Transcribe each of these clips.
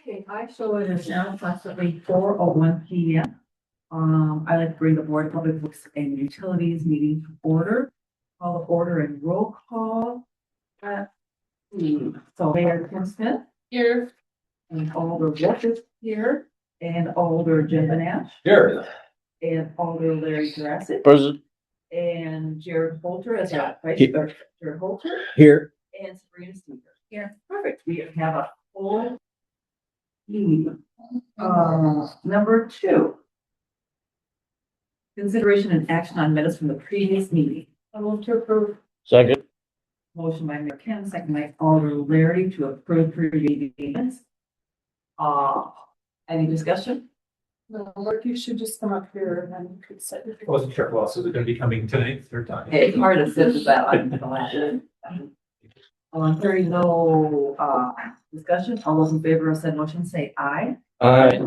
Okay, I show it is now approximately 4:01 PM. I'd like to bring the Board of Public Works and Utilities meeting to order. Call the order and roll call. Uh, So Mayor Tim Smith. Here. And Alder Wolf is here, and Alder Jim Benash, Here. and Alder Larry Jurassic, Present. and Jared Holter as our vice chair. Jared Holter, Here. and Sabrina Stever. Here, perfect. We have a full meeting. Number 2. Consideration and action on minutes from the previous meeting. I move to approve. Second. Motion by Mayor Kim, second by Alder Larry to approve previous minutes. Any discussion? No, or you should just come up here and then you could set your. I wasn't sure who else was going to be coming tonight, third time. It's hard to sit with that. Hearing no, discussion, all those in favor of said motion say aye. Aye.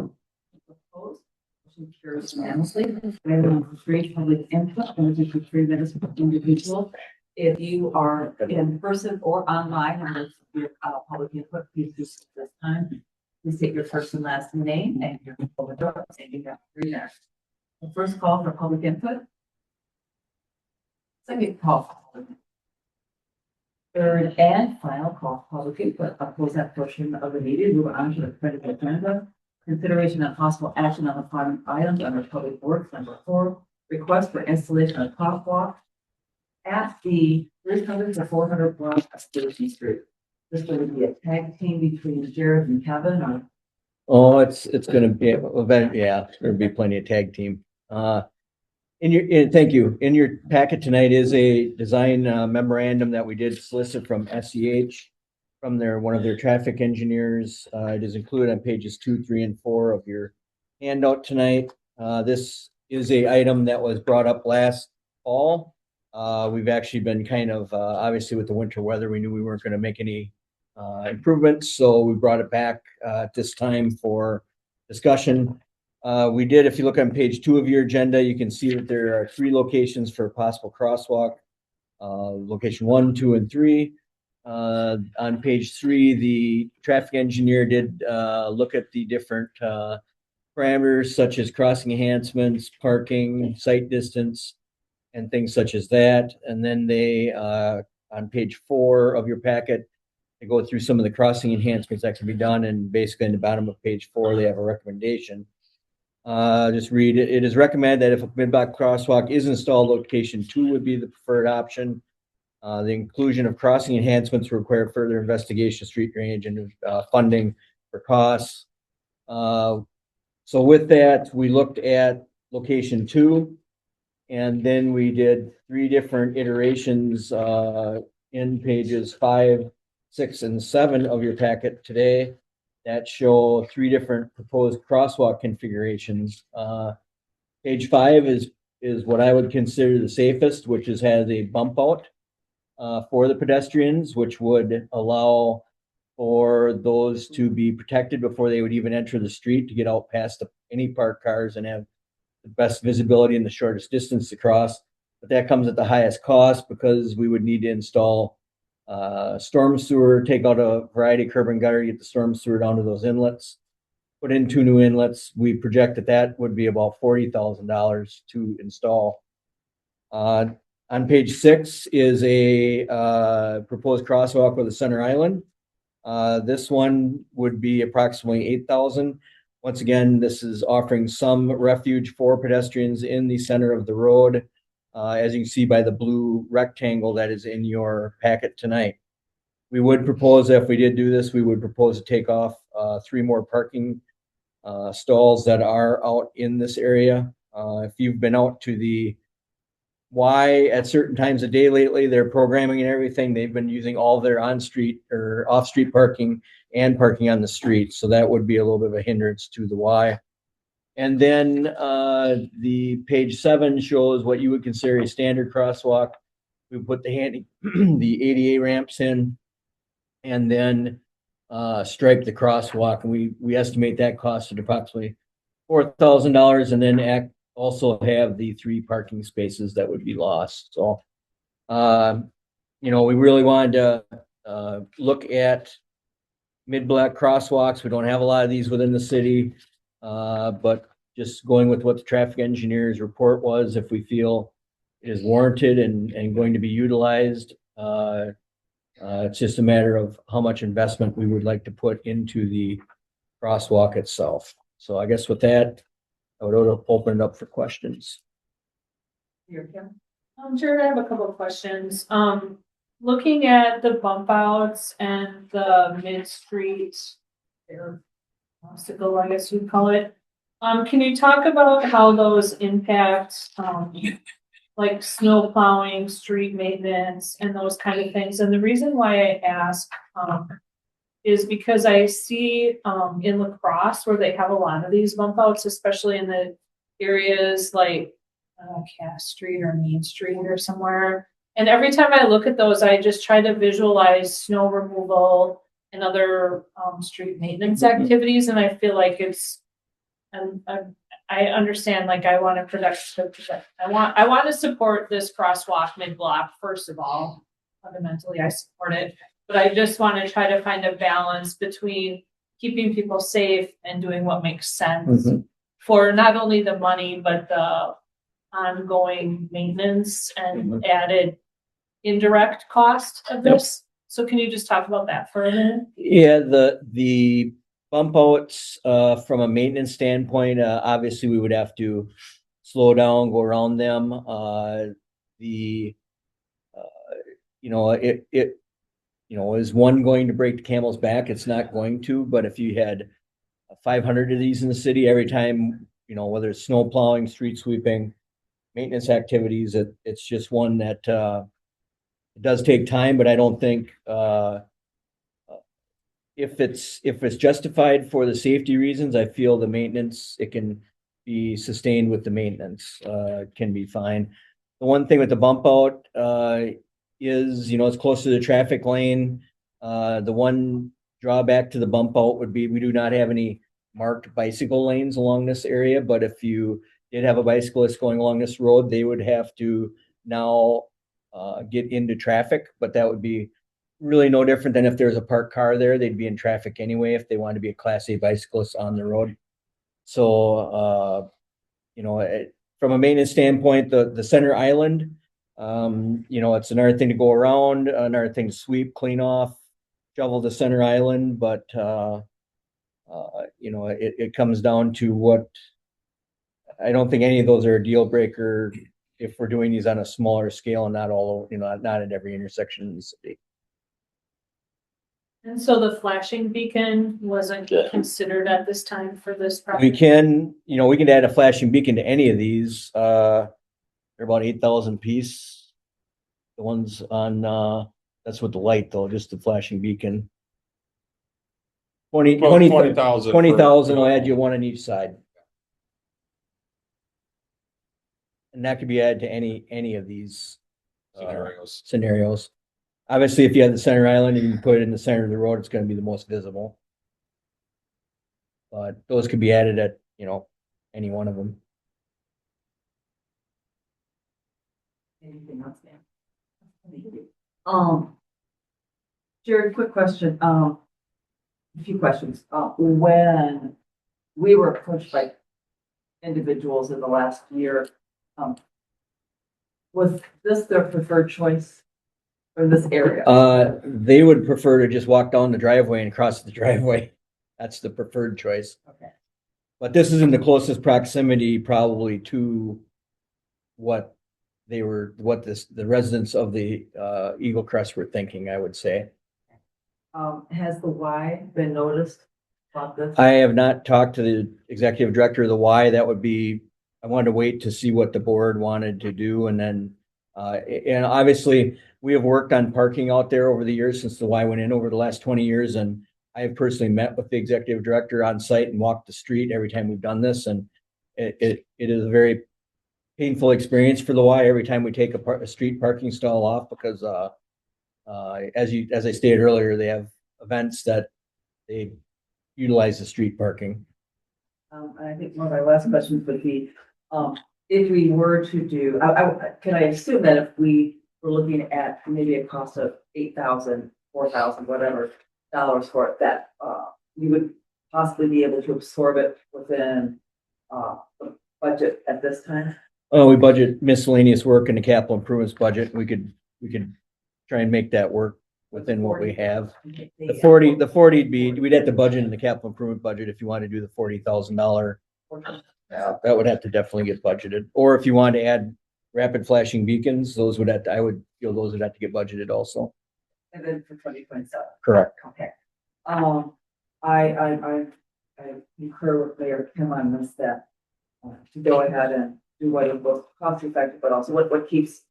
Opposed? Motion carries unanimously. Item number 3, public input, and this is for 3 minutes per individual. If you are in person or online and there's your public input, please do so this time. Please state your first and last name and your public address, and you have 3 minutes. The first call for public input. Second call for public input. Third and final call for public input. I'll close that portion of the meeting. Move on to the credit agenda. Consideration of possible action on the following items under public works. Number 4, request for installation of crosswalk at the 300 to 400 block of Station Street. This would be a tag team between Jared and Kevin, or Oh, it's gonna be an event, yeah, there's gonna be plenty of tag team. Thank you. In your packet tonight is a design memorandum that we did solicit from SEH from one of their traffic engineers. It is included on pages 2, 3, and 4 of your handout tonight. This is a item that was brought up last fall. We've actually been kind of, obviously with the winter weather, we knew we weren't gonna make any improvements, so we brought it back at this time for discussion. We did, if you look on page 2 of your agenda, you can see that there are 3 locations for possible crosswalk. Location 1, 2, and 3. On page 3, the traffic engineer did look at the different parameters such as crossing enhancements, parking, sight distance, and things such as that. And then they, on page 4 of your packet, they go through some of the crossing enhancements that can be done. And basically in the bottom of page 4, they have a recommendation. Just read it. It is recommended that if a mid-block crosswalk is installed, location 2 would be the preferred option. The inclusion of crossing enhancements will require further investigation, street drainage, and funding for costs. So with that, we looked at location 2, and then we did 3 different iterations in pages 5, 6, and 7 of your packet today that show 3 different proposed crosswalk configurations. Page 5 is what I would consider the safest, which has a bump out for the pedestrians, which would allow for those to be protected before they would even enter the street to get out past any parked cars and have the best visibility and the shortest distance to cross. But that comes at the highest cost because we would need to install storm sewer, take out a variety of curb and gutter, get the storm sewer down to those inlets, put in 2 new inlets. We project that would be about $40,000 to install. On page 6 is a proposed crosswalk with a center island. This one would be approximately $8,000. Once again, this is offering some refuge for pedestrians in the center of the road. As you can see by the blue rectangle that is in your packet tonight. We would propose, if we did do this, we would propose to take off 3 more parking stalls that are out in this area. If you've been out to the Y at certain times of day lately, their programming and everything, they've been using all their on-street or off-street parking and parking on the street. So that would be a little bit of a hindrance to the Y. And then the page 7 shows what you would consider a standard crosswalk. We put the ADA ramps in, and then stripe the crosswalk. And we estimate that cost at approximately $4,000, and then also have the 3 parking spaces that would be lost. So, we really wanted to look at mid-block crosswalks. We don't have a lot of these within the city. But just going with what the traffic engineer's report was, if we feel it is warranted and going to be utilized, it's just a matter of how much investment we would like to put into the crosswalk itself. So I guess with that, I would open it up for questions. Here, Kim? Jared, I have a couple of questions. Looking at the bump outs and the mid-street or obstacle, I guess you'd call it. Can you talk about how those impact, like snow plowing, street maintenance, and those kind of things? And the reason why I ask, is because I see, in La Crosse where they have a lot of these bump outs, especially in the areas like Cass Street or Main Street or somewhere. And every time I look at those, I just try to visualize snow removal and other street maintenance activities. And I feel like it's, I understand, like I want to I want to support this crosswalk mid-block, first of all. Fundamentally, I support it. But I just want to try to find a balance between keeping people safe and doing what makes sense for not only the money, but the ongoing maintenance and added indirect cost of this. So can you just talk about that for a minute? Yeah, the bump outs, from a maintenance standpoint, obviously we would have to slow down, go around them. Is one going to break the camel's back? It's not going to, but if you had 500 of these in the city, every time, whether it's snow plowing, street sweeping, maintenance activities, it's just one that, it does take time, but I don't think, if it's justified for the safety reasons, I feel the maintenance, it can be sustained with the maintenance, it can be fine. The one thing with the bump out, is, it's close to the traffic lane. The one drawback to the bump out would be we do not have any marked bicycle lanes along this area, but if you did have a bicyclist going along this road, they would have to now get into traffic, but that would be really no different than if there's a parked car there. They'd be in traffic anyway if they want to be a Class A bicyclist on the road. So, from a maintenance standpoint, the center island, it's another thing to go around, another thing to sweep, clean off, shovel the center island, but it comes down to what, I don't think any of those are a deal breaker if we're doing these on a smaller scale and not all, not at every intersection in the city. And so the flashing beacon wasn't considered at this time for this We project? can add a flashing beacon to any of these. They're about 8,000 piece. The ones on, that's with the light though, just the flashing beacon. 20,000. 20,000, I'll add you one on each side. And that could be added to any of these scenarios. Obviously, if you have the center island and you can put it in the center of the road, it's going to be the most visible. But those could be added at, any one of them. Anything else, ma'am? Jared, quick question, a few questions. When we were approached by individuals in the last year, was this their preferred choice for this area? They would prefer to just walk down the driveway and cross the driveway. That's the preferred choice. Okay. But this is in the closest proximity probably to what the residents of the Eagle Crest were thinking, I would say. Has the Y been noticed about this? I have not talked to the executive director of the Y. That would be, I wanted to wait to see what the board wanted to do. And then, and obviously we have worked on parking out there over the years since the Y went in over the last 20 years. And I have personally met with the executive director on site and walked the street every time we've done this. And it is a very painful experience for the Y every time we take a street parking stall off, because as I stated earlier, they have events that they utilize the street parking. And I think one of my last questions would be, if we were to do, can I assume that if we were looking at maybe a cost of 8,000, 4,000, whatever, dollars for it that, you would possibly be able to absorb it within, the budget at this time? Oh, we budget miscellaneous work in the capital improvements budget. We could try and make that work within what we have. The 40 would be, we'd have to budget in the capital improvement budget if you want to do the $40,000. That would have to definitely get budgeted. Or if you want to add rapid flashing beacons, those would have to, I would feel those would have to get budgeted also. And then for 2027. Correct. Okay. I concur with Mayor Kim on this, that, to go ahead and do what is both cost effective, but also what keeps,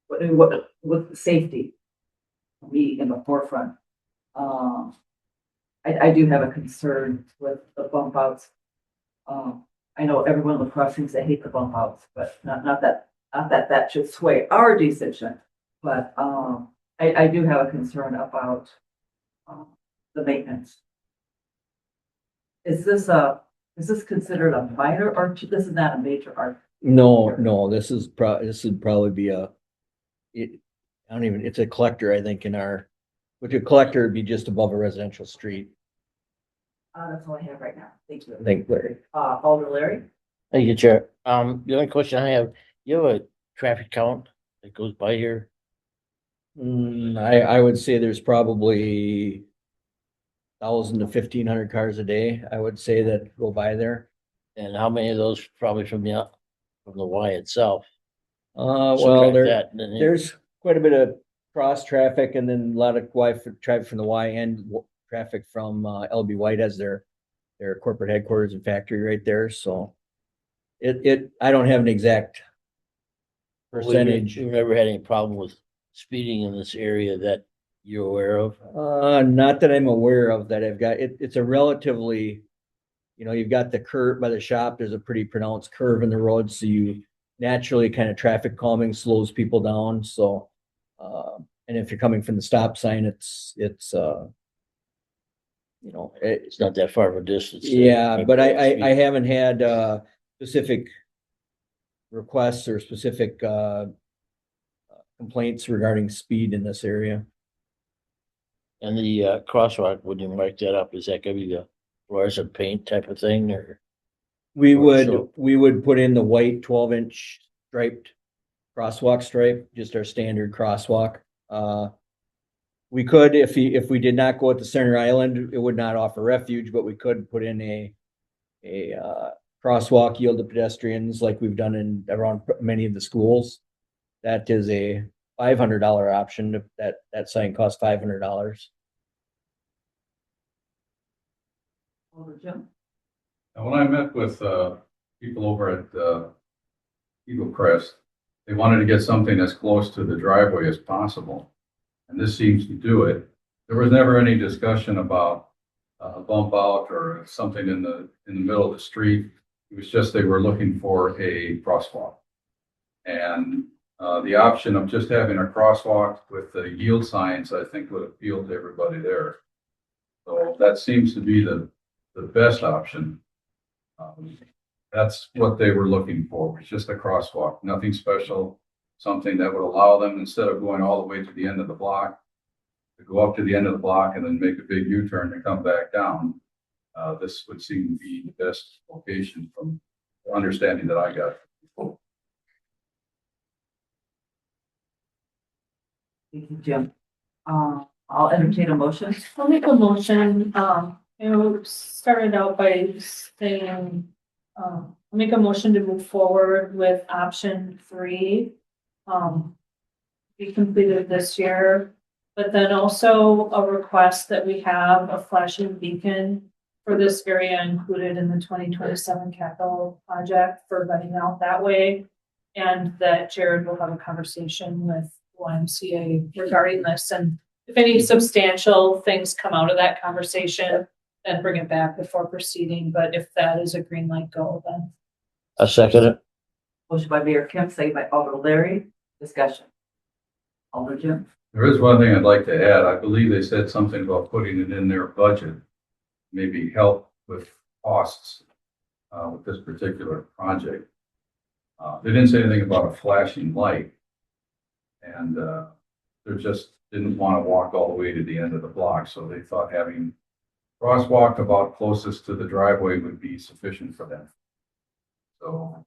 with the safety be in the forefront. I do have a concern with the bump outs. I know everyone in the crossings, they hate the bump outs, but not that should sway our decision. But, I do have a concern about, the maintenance. Is this considered a minor, or this is not a major art? No, this would probably be it's a collector, I think, which a collector would be just above a residential street. That's all I have right now. Thank you. I think, Larry. Alder Larry? Thank you, Chair. The only question I have, you have a traffic count that goes by here? I would say there's probably 1,000 to 1,500 cars a day, I would say, that go by there. And how many of those probably from the Y itself? Well, Subtract that, and then there's quite a bit of cross traffic, and then a lot of traffic from the Y and traffic from LB White as their corporate headquarters and factory right there. So I don't have an exact percentage. We've never had any problem with speeding in this area that you're aware of? Not that I'm aware of that I've got. It's a relatively, you've got the curve by the shop. There's a pretty pronounced curve in the road, so you naturally kind of traffic calming slows people down. So, and if you're coming from the stop sign, it's It's not that far of a distance. yeah, but I haven't had specific requests or specific complaints regarding speed in this area. And the crosswalk, when you mark that up, is that gonna be the fluorescent paint type of thing, or? We So- would put in the white 12-inch striped crosswalk stripe, just our standard crosswalk. We could, if we did not go at the center island, it would not offer refuge, but we could put in a crosswalk yield to pedestrians like we've done around many of the schools. That is a $500 option. That sign costs $500. Alder Jim? And when I met with people over at Eagle Crest, they wanted to get something as close to the driveway as possible. And this seems to do it. There was never any discussion about a bump out or something in the middle of the street. It was just they were looking for a crosswalk. And the option of just having a crosswalk with the yield signs, I think, would appeal to everybody there. So that seems to be the best option. That's what they were looking for, was just a crosswalk, nothing special, something that would allow them, instead of going all the way to the end of the block, to go up to the end of the block and then make a big U-turn and come back down. This would seem to be the best location from the understanding that I got. Thank you, Jim. I'll entertain a motion. I'll make a motion, started out by saying, I'll make a motion to move forward with option 3. Be completed this year, but then also a request that we have a flashing beacon for this area included in the 2027 capital project for letting out that way. And that Jared will have a conversation with YMCA regarding this, and if any substantial things come out of that conversation, then bring it back before proceeding. But if that is a green light go, then. I second it. Motion by Mayor Kim, second by Alder Larry. Discussion. Alder Jim? There is one thing I'd like to add. I believe they said something about putting it in their budget, maybe help with costs with this particular project. They didn't say anything about a flashing light. And they're just didn't want to walk all the way to the end of the block, so they thought having crosswalk about closest to the driveway would be sufficient for them. So,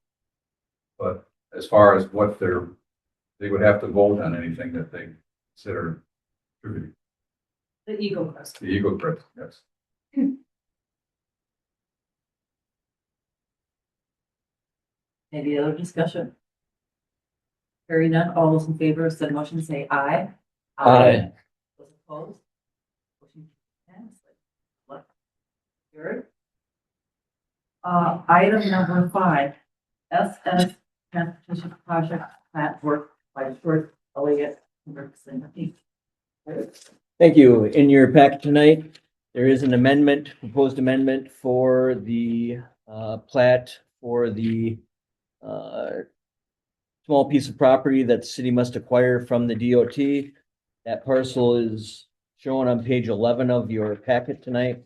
but as far as what they would have to vote on anything that they consider contributing. The Eagle Crest. The Eagle Crest, yes. Any other discussion? Hearing none, all those in favor of said motion say aye. Aye. Those opposed? Motion carries. What? Carried. Item number 5, SS Transportation Project Plat Work by Short Elliott. Thank you. In your packet tonight, there is an amendment, proposed amendment for the plat for the small piece of property that the city must acquire from the DOT. That parcel is shown on page 11 of your packet tonight,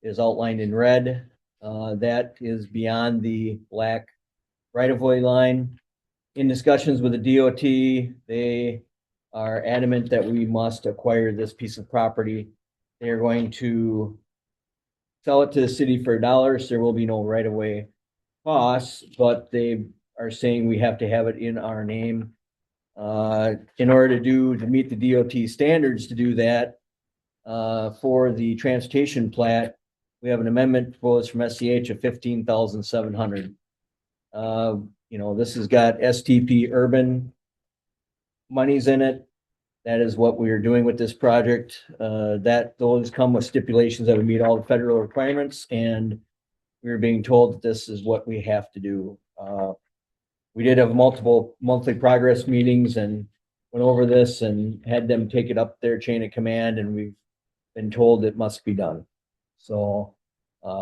is outlined in red. That is beyond the black right-of-way line. In discussions with the DOT, they are adamant that we must acquire this piece of property. They are going to sell it to the city for $1. There will be no right-of-way costs, but they are saying we have to have it in our name. In order to meet the DOT standards to do that, for the transportation plat, we have an amendment proposed from SCH of $15,700. This has got STP urban monies in it. That is what we are doing with this project. Those come with stipulations that we meet all the federal requirements, and we are being told that this is what we have to do. We did have multiple monthly progress meetings and went over this and had them take it up their chain of command, and we've been told it must be done. So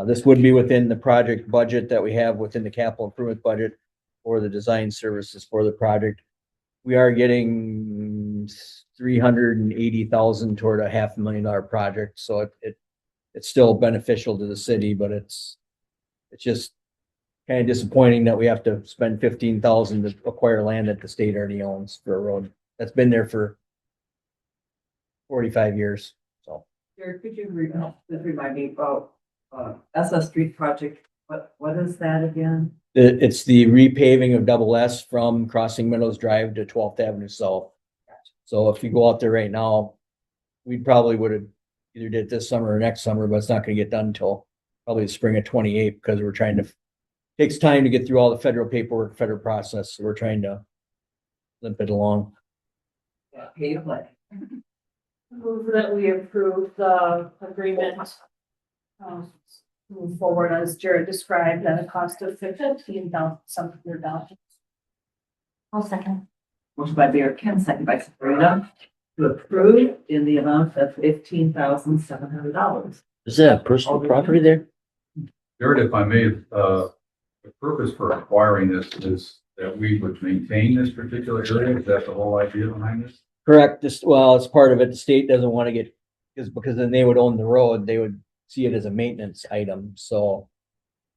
this would be within the project budget that we have within the capital improvement budget for the design services for the project. We are getting $380,000 toward a $500,000 project, so it's still beneficial to the city, but it's just kind of disappointing that we have to spend $15,000 to acquire land that the state already owns for a road that's been there for 45 years. So Jared, could you remind me about SS Street project? What is that again? it's the repaving of Double S from Crossing Meadows Drive to 12th Avenue South. So if you go out there right now, we probably would have either did it this summer or next summer, but it's not going to get done until probably the spring of 28 because we're trying to, takes time to get through all the federal paperwork, federal process. So we're trying to limp it along. Yeah, pay to play. Move that we approve the agreement. Move forward as Jared described at a cost of $15,700. I'll second. Motion by Mayor Kim, second by Sabrina, to approve in the amount of $15,700. Is that personal property there? Jared, if I may, the purpose for acquiring this is that we would maintain this particular area. Is that the whole idea behind this? Correct. Well, it's part of it. The state doesn't want to get, because then they would own the road. They would see it as a maintenance item. So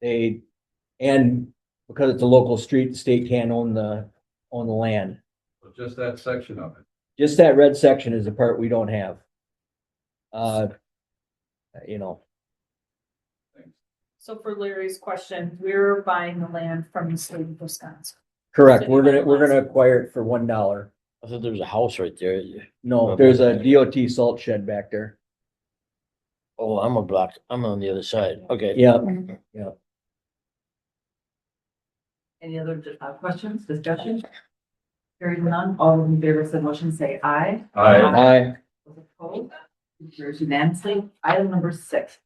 and because it's a local street, the state can't own the land. So just that section of it. Just that red section is the part we don't have. So for Larry's question, we're buying the land from the state of Wisconsin. Correct. We're gonna acquire it for $1. I thought there was a house right there. No, there's a DOT salt shed back there. Oh, I'm on the other side. Okay. Yeah. Any other questions, discussion? Hearing none, all in favor of the motion say aye. Aye. Those opposed? Carries unanimously. Item number 6,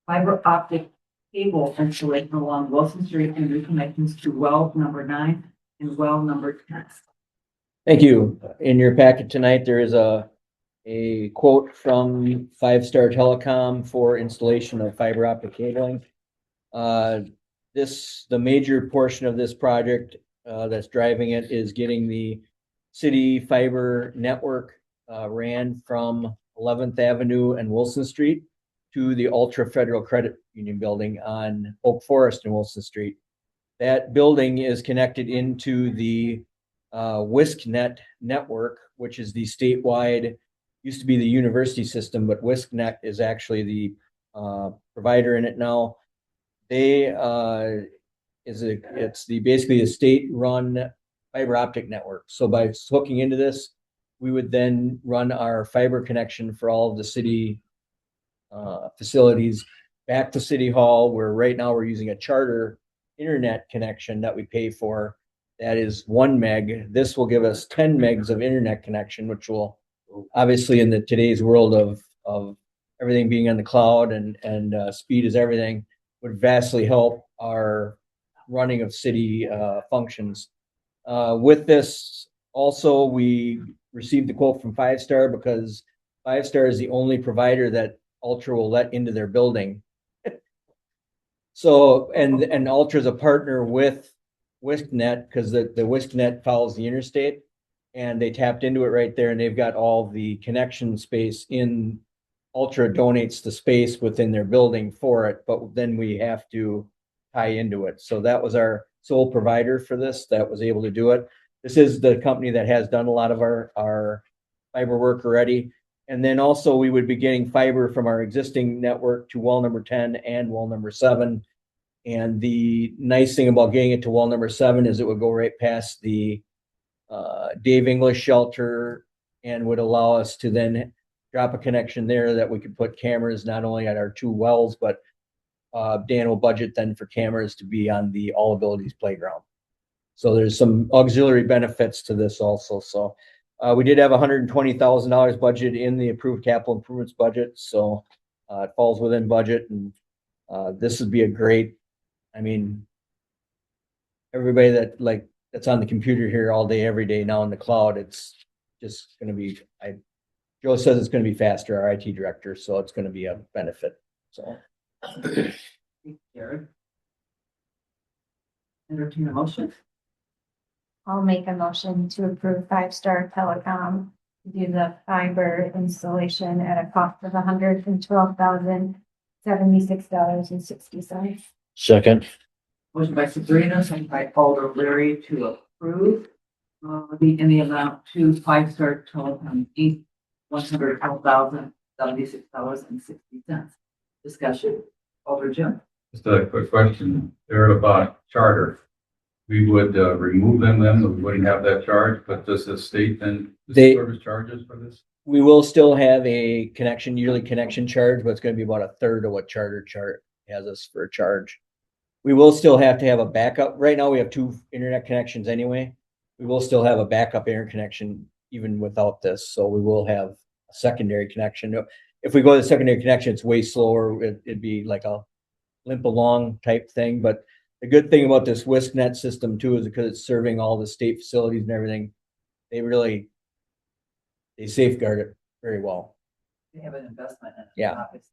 fiber optic cable installation along Wilson Street and reconnections to well number 9 and well number 10. Thank you. In your packet tonight, there is a quote from Five Star Telecom for installation of fiber optic cabling. The major portion of this project that's driving it is getting the city fiber network ran from 11th Avenue and Wilson Street to the Ultra Federal Credit Union building on Oak Forest and Wilson Street. That building is connected into the WISCNet network, which is the statewide used to be the university system, but WISCNet is actually the provider in it now. They it's basically a state-run fiber optic network. So by hooking into this, we would then run our fiber connection for all of the city facilities back to City Hall, where right now we're using a charter internet connection that we pay for. That is 1 meg. This will give us 10 megs of internet connection, which will obviously in today's world of everything being on the cloud and speed is everything, would vastly help our running of city functions. With this, also, we received the quote from 5-Star because 5-Star is the only provider that Ultra will let into their building. So, and Ultra is a partner with WISCNet because the WISCNet follows the interstate, and they tapped into it right there, and they've got all the connection space in. Ultra donates the space within their building for it, but then we have to tie into it. So that was our sole provider for this that was able to do it. This is the company that has done a lot of our fiber work already. And then also we would be getting fiber from our existing network to well number 10 and well number 7. And the nice thing about getting it to well number 7 is it would go right past the Dave English shelter and would allow us to then drop a connection there that we could put cameras not only at our 2 wells, but Dan will budget then for cameras to be on the All Abilities playground. So there's some auxiliary benefits to this also. So we did have $120,000 budget in the approved capital improvements budget. So it falls within budget, and this would be a great, I mean, everybody that's on the computer here all day, every day now in the cloud, it's just going to be, Joe says it's going to be faster, our IT director, so it's going to be a benefit. So, Jared. Entertain a motion. I'll make a motion to approve 5-Star Telecom to do the fiber installation at a cost of $112,076.60. Second, Motion by Sabrina, second by Alder Leary to approve in the amount to 5-Star Telecom Inc. $112,076.60. Discussion. Alder Jim. Just a quick question there about charter. We would remove them then, we wouldn't have that charge, but does the state then service charges for this? we will still have a yearly connection charge, but it's going to be about a third of what Charter has us for a charge. We will still have to have a backup. Right now we have 2 internet connections anyway. We will still have a backup internet connection even without this. So we will have a secondary connection. If we go to the secondary connection, it's way slower. It'd be like a limp along type thing. But the good thing about this WISCNet system too is because it's serving all the state facilities and everything, they safeguard it very well. They have an investment in it. Yeah. Obviously.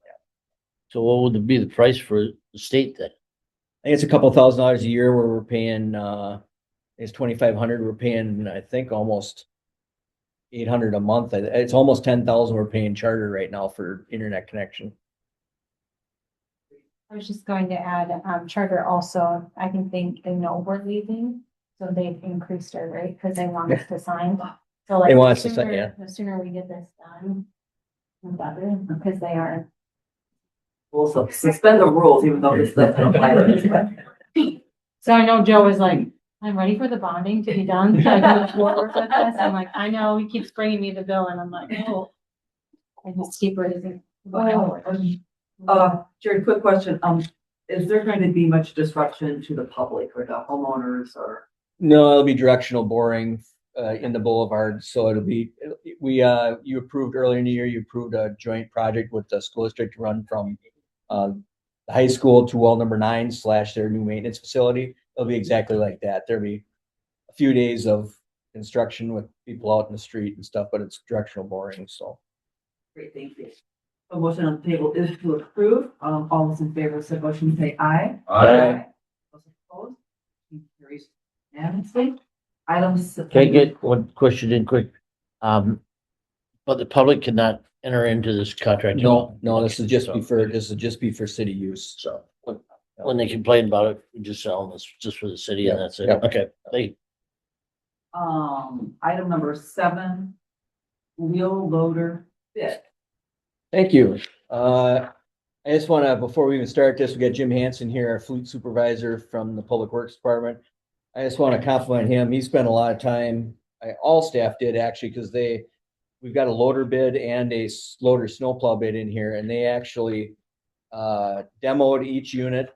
so what would be the price for the state then? I think it's a couple $1,000s a year where we're paying, it's 2,500. We're paying, I think, almost 800 a month. It's almost 10,000 we're paying Charter right now for internet connection. I was just going to add, Charter also, I think they know we're leaving, so they've increased our rate because they want us to sign. So like, They want us to sign, yeah. the sooner we get this done, the better, because they are. We'll suspend the rules, even though this doesn't apply to this, but So I know Joe was like, I'm ready for the bonding to be done. So I can move forward with this. I'm like, I know, he keeps bringing me the bill and I'm like, oh. I just keep raising. Jared, quick question. Is there going to be much disruption to the public or the homeowners or? No, it'll be directional boring in the boulevard. So it'll be, you approved earlier in the year, you approved a joint project with the school district to run from the high school to well number 9 / their new maintenance facility. It'll be exactly like that. There'll be a few days of construction with people out in the street and stuff, but it's directional boring. So. Great, thank you. A motion on the table is to approve. All those in favor of said motion say aye. Aye. Those opposed? Motion carries unanimously. Items. Can I get one question in quick? But the public cannot enter into this contract. at all? No, this will just So- be for city use. So when they complain about it, we just sell them, it's just for the city and that's it. Yeah. Okay, thank you. Item number 7, wheel loader bid. Thank you. I just want to, before we even start this, we got Jim Hansen here, our fleet supervisor from the Public Works Department. I just want to compliment him. He spent a lot of time, all staff did actually, because we've got a loader bid and a loader snowplow bid in here, and they actually demoed each unit,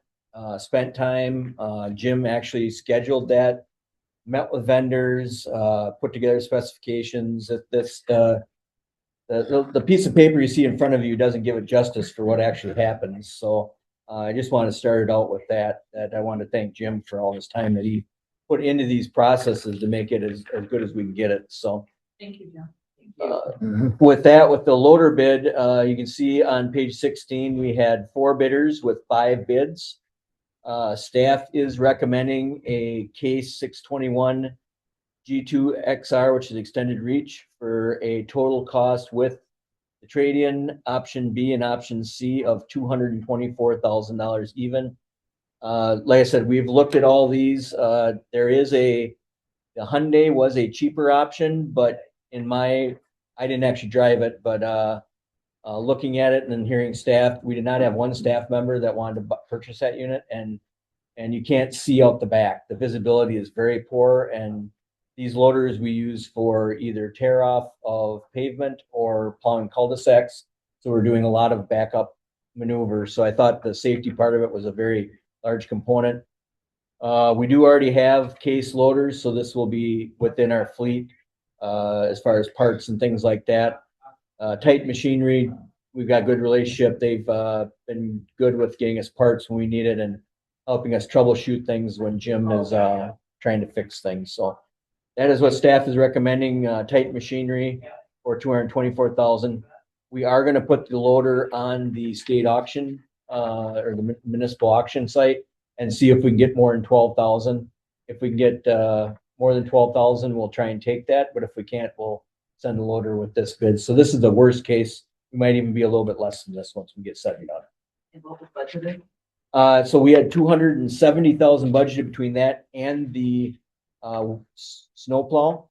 spent time. Jim actually scheduled that, met with vendors, put together specifications. The piece of paper you see in front of you doesn't give it justice for what actually happens. So I just want to start it out with that I want to thank Jim for all his time that he put into these processes to make it as good as we can get it. So Thank you, John. with that, with the loader bid, you can see on page 16, we had 4 bidders with 5 bids. Staff is recommending a Case 621 G2 XR, which is extended reach, for a total cost with the trade-in, option B and option C of $224,000 even. Like I said, we've looked at all these. There is the Hyundai was a cheaper option, but I didn't actually drive it, but looking at it and then hearing staff, we did not have one staff member that wanted to purchase that unit, and you can't see out the back. The visibility is very poor, and these loaders we use for either tear off of pavement or plowing cul-de-sacs. So we're doing a lot of backup maneuvers. So I thought the safety part of it was a very large component. We do already have Case loaders, so this will be within our fleet as far as parts and things like that. Titan Machinery, we've got a good relationship. They've been good with getting us parts when we need it and helping us troubleshoot things when Jim is trying to fix things. So that is what staff is recommending, Titan Machinery for $224,000. We are going to put the loader on the state auction or the municipal auction site and see if we can get more than 12,000. If we can get more than 12,000, we'll try and take that. But if we can't, we'll send the loader with this bid. So this is the worst case. We might even be a little bit less than this once we get set it up. And what was budgeted? So we had 270,000 budgeted between that and the snowplow.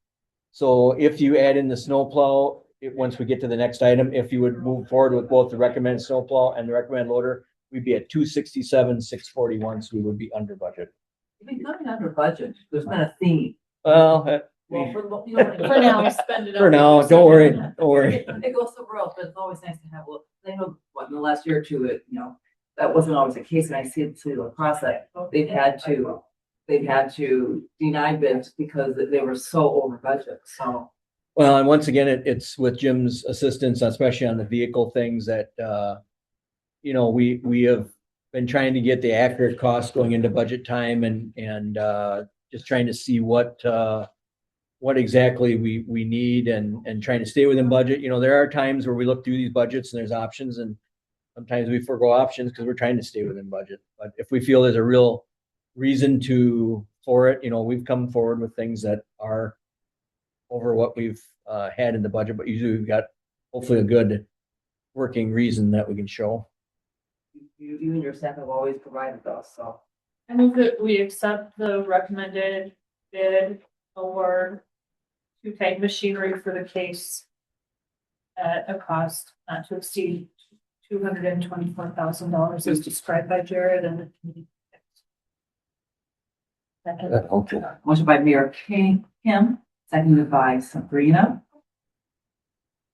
So if you add in the snowplow, once we get to the next item, if you would move forward with both the recommended snowplow and the recommended loader, we'd be at 267,641. So we would be under budget. You've been coming under budget. There's been a theme. Well, Well, For now. Spend it for up. now, don't worry, don't worry. It goes somewhere else, but it's always nice to have, I know, what, in the last year or two, that wasn't always the case, and I see it across that, they've had to deny bids because they were so over budget, so. Well, and once again, it's with Jim's assistance, especially on the vehicle things that, we have been trying to get the accurate cost going into budget time and just trying to see what exactly we need and trying to stay within budget. There are times where we look through these budgets and there's options, and sometimes we forego options because we're trying to stay within budget. But if we feel there's a real reason for it, we've come forward with things that are over what we've had in the budget, but usually we've got hopefully a good working reason that we can show. You and your staff have always provided those, so. I move that we accept the recommended bid award to Titan Machinery for the case at a cost not to exceed $224,000 as described by Jared and the committee. Second. Okay. Motion by Mayor Kim, seconded by Sabrina.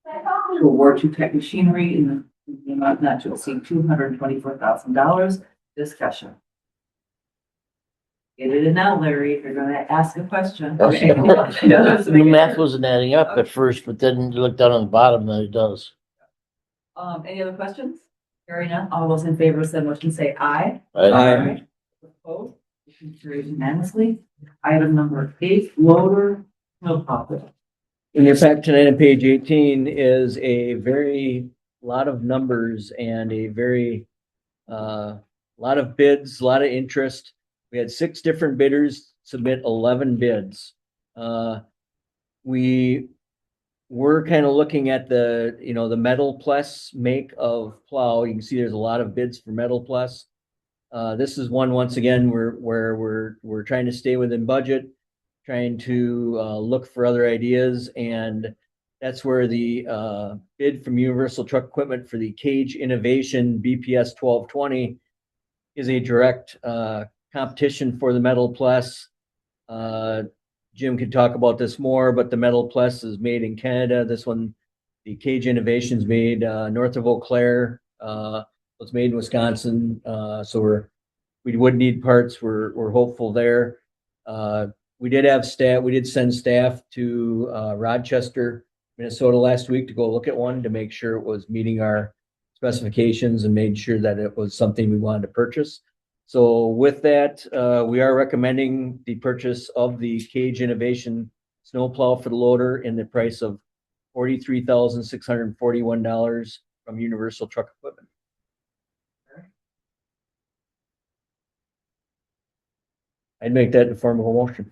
To award to Tech Machinery in the amount not to exceed $224,000. Discussion. Get it in now, Larry, if you're gonna ask a question. The math wasn't adding up at first, but then you look down on the bottom, then it does. Any other questions? Hearing none, all those in favor of the motion say aye. Aye. Opposed? Motion carries unanimously. Item number 8, loader, no problem. In your packet tonight on page 18 is a lot of numbers and a very lot of bids, a lot of interest. We had 6 different bidders submit 11 bids. We were kind of looking at the Metal Plus make of plow. You can see there's a lot of bids for Metal Plus. This is one, once again, where we're trying to stay within budget, trying to look for other ideas. And That's where the bid from Universal Truck Equipment for the Cage Innovation BPS 1220 is a direct competition for the Metal Plus. Jim could talk about this more, but the Metal Plus is made in Canada. This one, the Cage Innovations made north of Eau Claire. It's made in Wisconsin. So we would need parts. We're hopeful there. We did send staff to Rochester, Minnesota last week to go look at one to make sure it was meeting our specifications and made sure that it was something we wanted to purchase. So with that, we are recommending the purchase of the Cage Innovation snowplow for the loader in the price of $43,641 from Universal Truck Equipment. I'd make that in the form of a motion.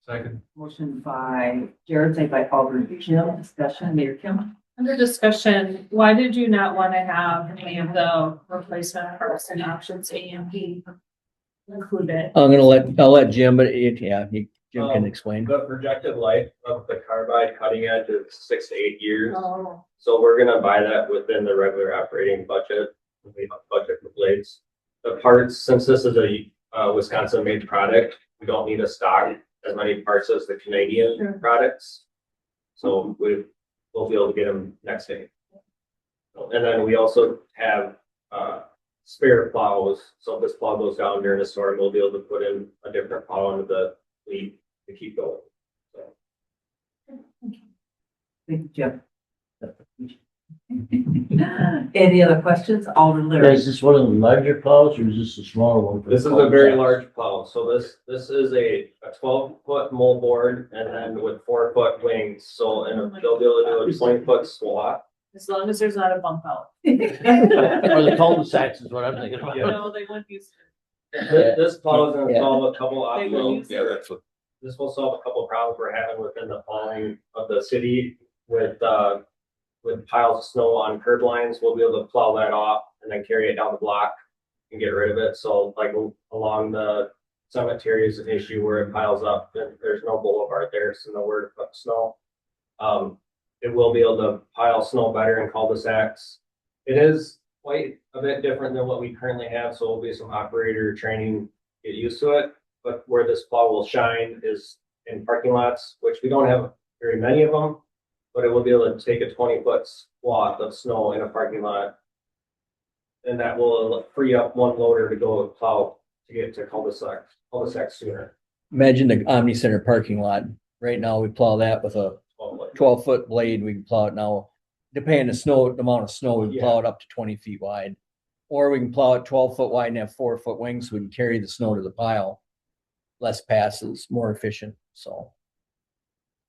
Second. Motion by Jared, second by Alderman Kim. Discussion, Mayor Kim. Under discussion, why did you not want to have any of the replacement parts and options A and B included? I'll let Jim, but Jim can explain. The projected life of the carbide cutting edge is 6 to 8 years. Oh, So we're gonna buy that within the regular operating budget. We have budget for blades. The parts, since this is a Wisconsin made product, we don't need to stock as many parts as the Canadian Sure. products. So we'll be able to get them next day. And then we also have spare plows. So if this plow goes down during a storm, we'll be able to put in a different plow into the fleet to keep going. So. Thank you, Jim. Any other questions? Alderman Larry. Is this one of the larger plows or is this a smaller one? This is a very large plow. So this is a 12-foot moldboard and then with 4-foot wings. So they'll be able to do a 20-foot swath. as long as there's not a bump out. Or the cul-de-sacs is what I'm thinking about. No, they wouldn't use This plow is gonna Yeah. solve a couple They will options. use that's what. This will solve a couple of problems we're having within the plowing of the city with piles of snow on curb lines. We'll be able to plow that off and then carry it down the block and get rid of it. So like along the cemetery is an issue where it piles up and there's no boulevard there, so nowhere to put snow. It will be able to pile snow better in cul-de-sacs. It is quite a bit different than what we currently have, so there'll be some operator training, get used to it. But where this plow will shine is in parking lots, which we don't have very many of them, but it will be able to take a 20-foot swath of snow in a parking lot. And that will free up one loader to go plow to get to cul-de-sac sooner. Imagine the Omni Center parking lot. Right now, we plow that with a 12-foot blade. We can plow it now. Depending on the amount of snow, we can plow it up to 20 feet wide. Or we can plow it 12-foot wide and have 4-foot wings so we can carry the snow to the pile. Less passes, more efficient, so.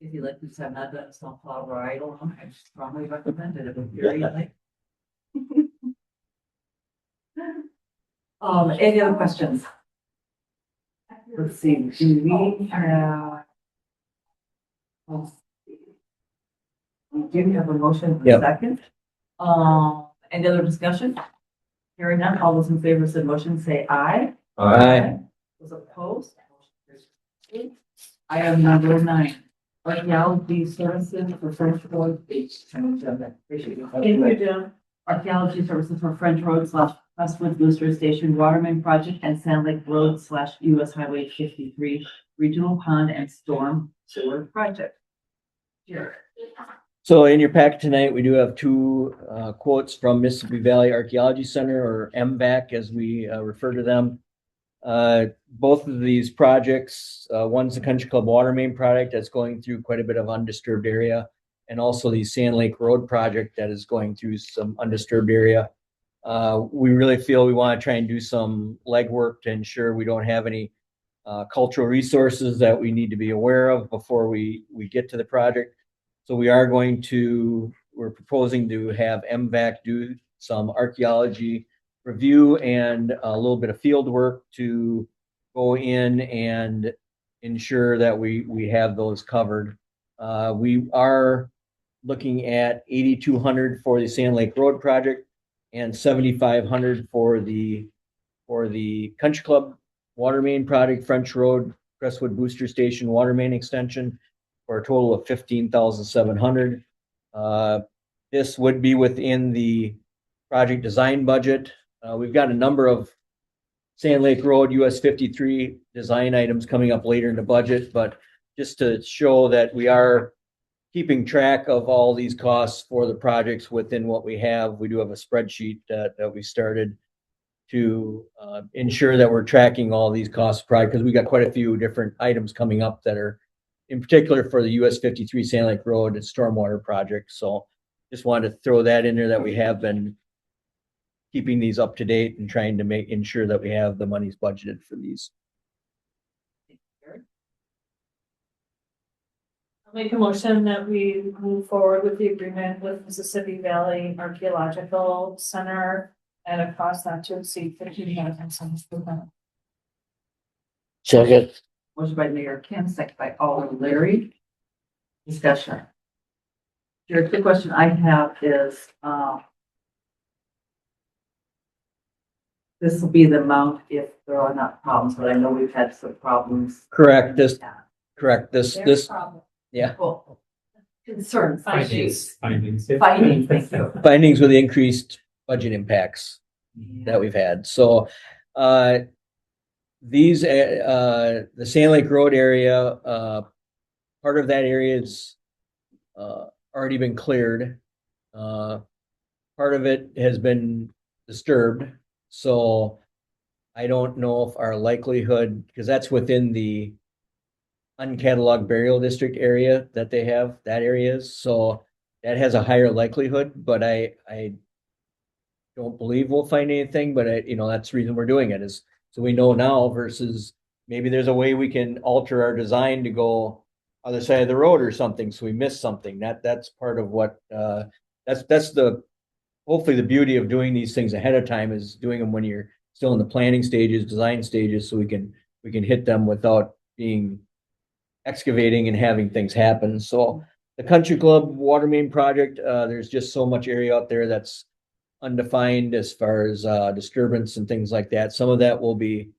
If you like to send that, snowplow ride along, I strongly recommend it. It would be very nice. Any other questions? Let's see, do we have? let's see. We do have a motion for Yep. second. Any other discussion? Hearing none, all those in favor of the motion say aye. Aye. Those opposed? Item number 9, archaeology services for French Road Beach. Thank you, Jim. Archaeology services for French Road / Westwood Booster Station Waterman Project and Sand Lake Road / US Highway 53 Regional Pond and Storm Sewer Project. Here. So in your packet tonight, we do have two quotes from Mississippi Valley Archaeology Center, or MVAC as we refer to them. Both of these projects, one's the Country Club Water Main project that's going through quite a bit of undisturbed area, and also the Sand Lake Road project that is going through some undisturbed area. We really feel we want to try and do some legwork to ensure we don't have any cultural resources that we need to be aware of before we get to the project. So we're proposing to have MVAC do some archaeology review and a little bit of field work to go in and ensure that we have those covered. We are looking at $8,200 for the Sand Lake Road project and $7,500 for the Country Club Water Main project, French Road, Crestwood Booster Station Water Main extension. for a total of 15,700. This would be within the project design budget. We've got a number of Sand Lake Road US 53 design items coming up later in the budget, but just to show that we are keeping track of all these costs for the projects within what we have. We do have a spreadsheet that we started to ensure that we're tracking all these costs because we got quite a few different items coming up that are in particular for the US 53 Sand Lake Road and stormwater project. So just wanted to throw that in there that we have been keeping these up to date and trying to ensure that we have the monies budgeted for these. I'll make a motion that we move forward with the agreement with Mississippi Valley Archaeological Center at a cost not to exceed $15,000. Second. Motion by Mayor Kim, second by Alderman Larry. Discussion. Jared, the question I have is, this will be the amount if there are not problems, but I know we've had some problems. Correct. This, yeah. Well, concerns, issues, Findings. findings, thank you. Findings with increased budget impacts that we've had. So, these, the Sand Lake Road area, part of that area is, already been cleared. Part of it has been disturbed. So I don't know if our likelihood, because that's within the uncatalogued burial district area that they have, that area is. So that has a higher likelihood, but I don't believe we'll find anything, but that's the reason we're doing it is so we know now versus maybe there's a way we can alter our design to go other side of the road or something. So we miss something. That's part of what, that's hopefully the beauty of doing these things ahead of time is doing them when you're still in the planning stages, design stages, so we can hit them without being excavating and having things happen. So the Country Club water main project, there's just so much area out there that's undefined as far as disturbance and things like that. Some of that will be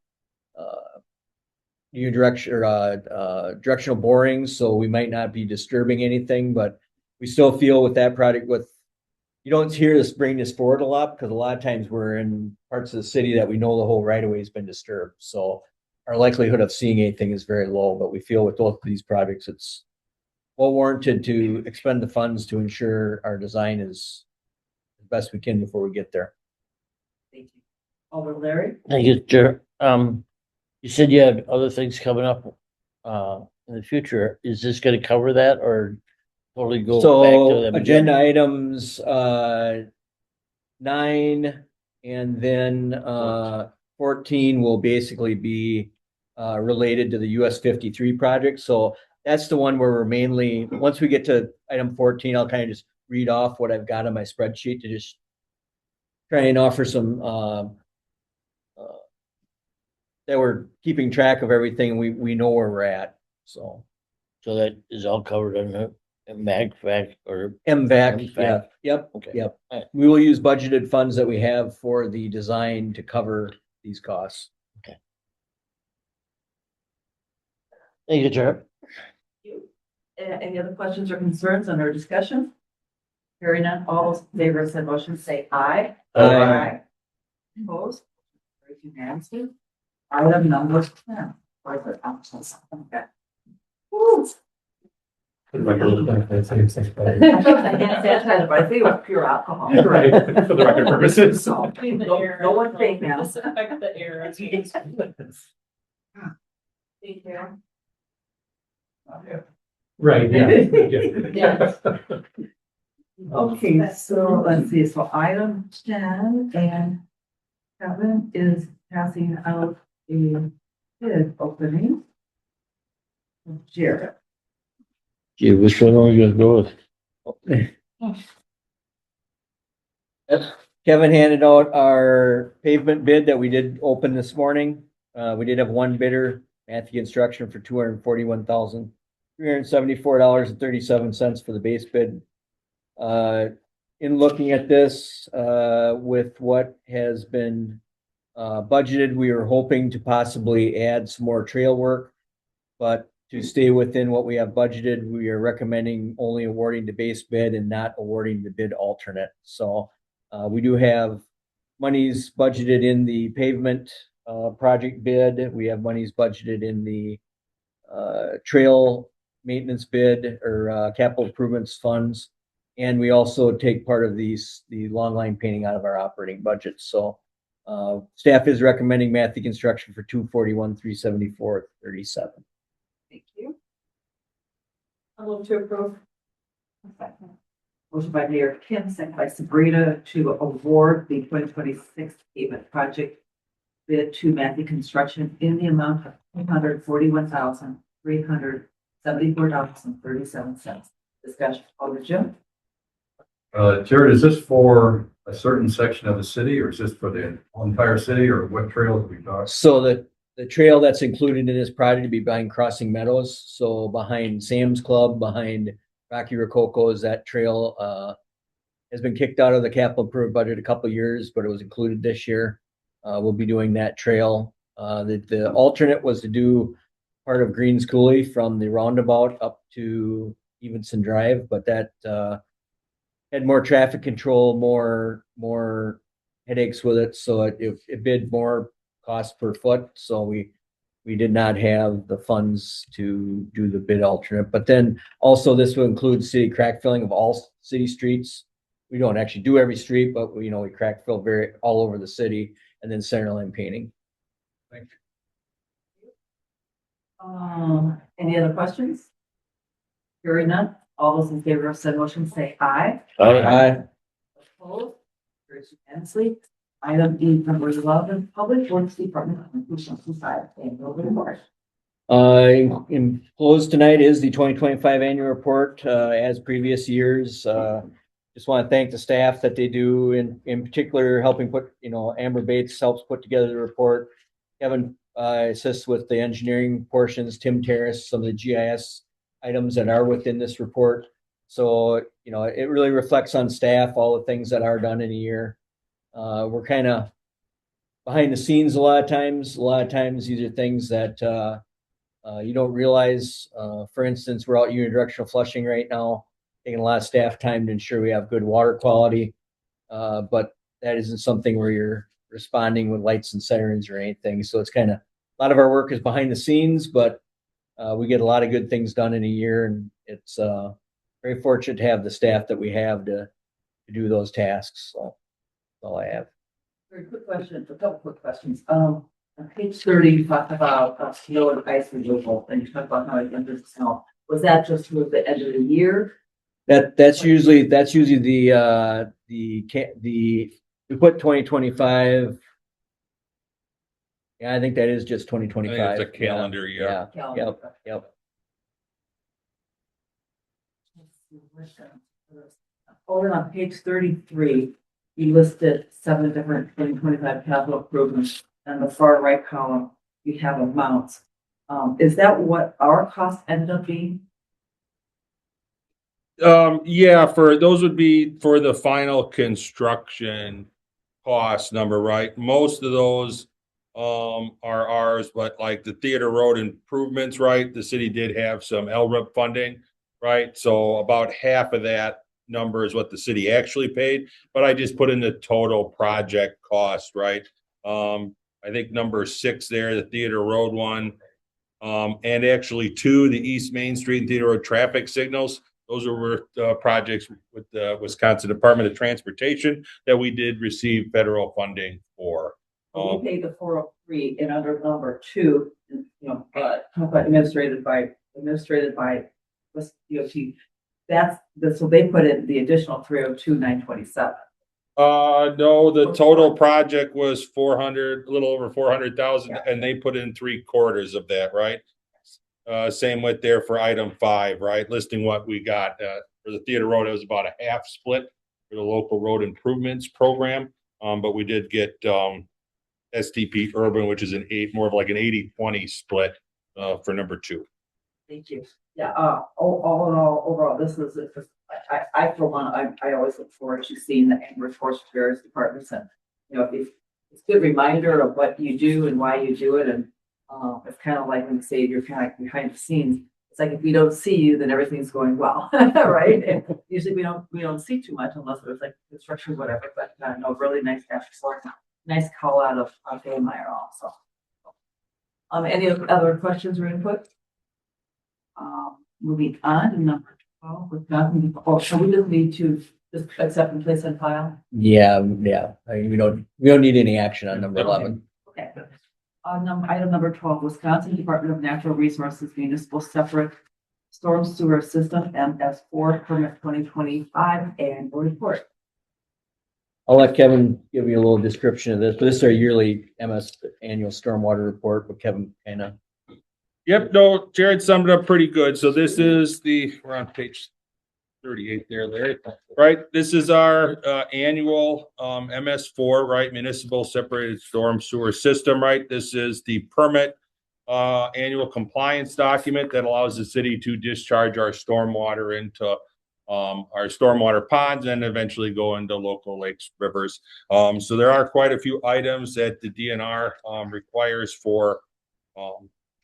new direction or directional borings, so we might not be disturbing anything, but we still feel with that project you don't hear us bring this forward a lot because a lot of times we're in parts of the city that we know the whole right of way has been disturbed. So our likelihood of seeing anything is very low, but we feel with both of these projects, it's well warranted to expend the funds to ensure our design is the best we can before we get there. Thank you. Alderman Larry? Thank you, Chair. You said you have other things coming up in the future. Is this gonna cover that or totally go back to So them? agenda items 9 and then 14 will basically be related to the US 53 project. So that's the one where we're mainly, once we get to item 14, I'll kind of just read off what I've got on my spreadsheet to just try and offer some that we're keeping track of everything. We know where we're at. So that is all covered on the MAGFAC or MVAC, yeah, MVAC. yep, Okay. yep. All right. We will use budgeted funds that we have for the design to cover these costs. Thank you, Chair. Any other questions or concerns on our discussion? Hearing none, all those in favor of said motion say aye. Aye. Opposed? Carried unanimously. Item number 10. Okay. Woo. For the record, I thought the hand sanitizer, but I think it was pure alcohol. Right, for the record purposes. So, Clean the no, air. no one think now. Disinfect the air. Thank you. Right, yeah. Yeah. Okay, so let's see, so item 10 and Kevin is passing out a bid opening. Jared. Gee, which one are we gonna go with? Kevin handed out our pavement bid that we did open this morning. We did have one bidder, Matthew Construction, for $241,374.37 for the base bid. In looking at this, with what has been budgeted, we were hoping to possibly add some more trail work, but to stay within what we have budgeted, we are recommending only awarding the base bid and not awarding the bid alternate. So we do have monies budgeted in the pavement project bid. We have monies budgeted in the trail maintenance bid or capital improvements funds. And we also take part of the long line painting out of our operating budget. So staff is recommending Matthew Construction for 241, 374, 37. Thank you. I move to approve. Motion by Mayor Kim, second by Sabrina to award the 2026 pavement project bid to Matthew Construction in the amount of $241,374.37. Discussion, Alder Jim. Jared, is this for a certain section of the city or is this for the entire city or what trails are we talking? So the trail that's included in this project to be behind Crossing Meadows. So behind Sam's Club, behind Rocky Rococo's, that trail has been kicked out of the capital improvement budget a couple of years, but it was included this year. We'll be doing that trail. The alternate was to do part of Greens Coulee from the roundabout up to Evenson Drive, but that had more traffic control, more headaches with it. So it bid more cost per foot. So we did not have the funds to do the bid alternate. But then also this will include city crack filling of all city streets. We don't actually do every street, but we crack fill all over the city, and then center line painting. Thank you. Any other questions? Hearing none, all those in favor of said motion say aye. Aye. Opposed? Carries unanimously. Item E, number 11, Public Works Department Completion Society Annual Report. Enclosed tonight is the 2025 annual report, as previous years. Just want to thank the staff that they do, in particular helping put, Amber Bates helps put together the report. Kevin assists with the engineering portions, Tim Terrace, some of the GIS items that are within this report. So, it really reflects on staff, all the things that are done in a year. We're kind of behind the scenes a lot of times. A lot of times these are things that you don't realize. For instance, we're out unidirectional flushing right now, taking a lot of staff time to ensure we have good water quality. But that isn't something where you're responding with lights and sirens or anything. So it's kind of, a lot of our work is behind the scenes, but we get a lot of good things done in a year, and it's very fortunate to have the staff that we have to do those tasks. So that's all I have. Very quick question, a couple quick questions. On page 30, you talked about snow and ice removal, and you talked about how it enters the snow. Was that just through the end of the year? That's usually the we put 2025. Yeah, I think that is just 2025. I think it's a calendar year. Yeah. Calendar. Yep. Over on page 33, you listed 7 different 2025 capital improvements. And the far right column, you have amounts. Is that what our cost ended up being? Yeah, for those would be for the final construction cost number, right? Most of those are ours, but like the Theater Road improvements, right? The city did have some LRIP funding, right? So about half of that number is what the city actually paid, but I just put in the total project cost, right? I think number 6 there, the Theater Road one, and actually 2, the East Main Street and Theater Road traffic signals. Those are projects with the Wisconsin Department of Transportation that we did receive federal funding for. We paid the 403 and under number 2, administrated by West DOT. So they put in the additional 302,927. No, the total project was 400, a little over 400,000, and they put in 3/4 of that, right? Same with there for item 5, right? Listing what we got for the Theater Road. It was about a half split for the local road improvements program. But we did get STP Urban, which is more of like an 80-20 split for number 2. Thank you. Yeah, all in all, overall, this is, I for one, I always look forward to seeing the annual reports for various departments, and it's a good reminder of what you do and why you do it, and It's kind of like when you say you're kind of behind the scenes. It's like if we don't see you, then everything's going well, right? And usually we don't see too much unless there's like construction, whatever, but no, really nice after sport. Nice call out of Meyer also. Any other questions or input? Moving on to number 12, with nothing, so we just need to just accept and place on file. Yeah, I mean, we don't need any action on number 11. Okay. Item number 12, Wisconsin Department of Natural Resources Municipal Separate Storm Sewer System MS4 Permit 2025 Annual Report. I'll let Kevin give you a little description of this, but this is our yearly MS annual stormwater report, but Kevin kind of. Yep, no, Jared summed it up pretty good. So this is we're on page 38 there, Larry. Right, this is our annual MS4, right, Municipal Separated Storm Sewer System, right? This is the permit annual compliance document that allows the city to discharge our stormwater into our stormwater ponds and eventually go into local lakes, rivers. So there are quite a few items that the DNR requires for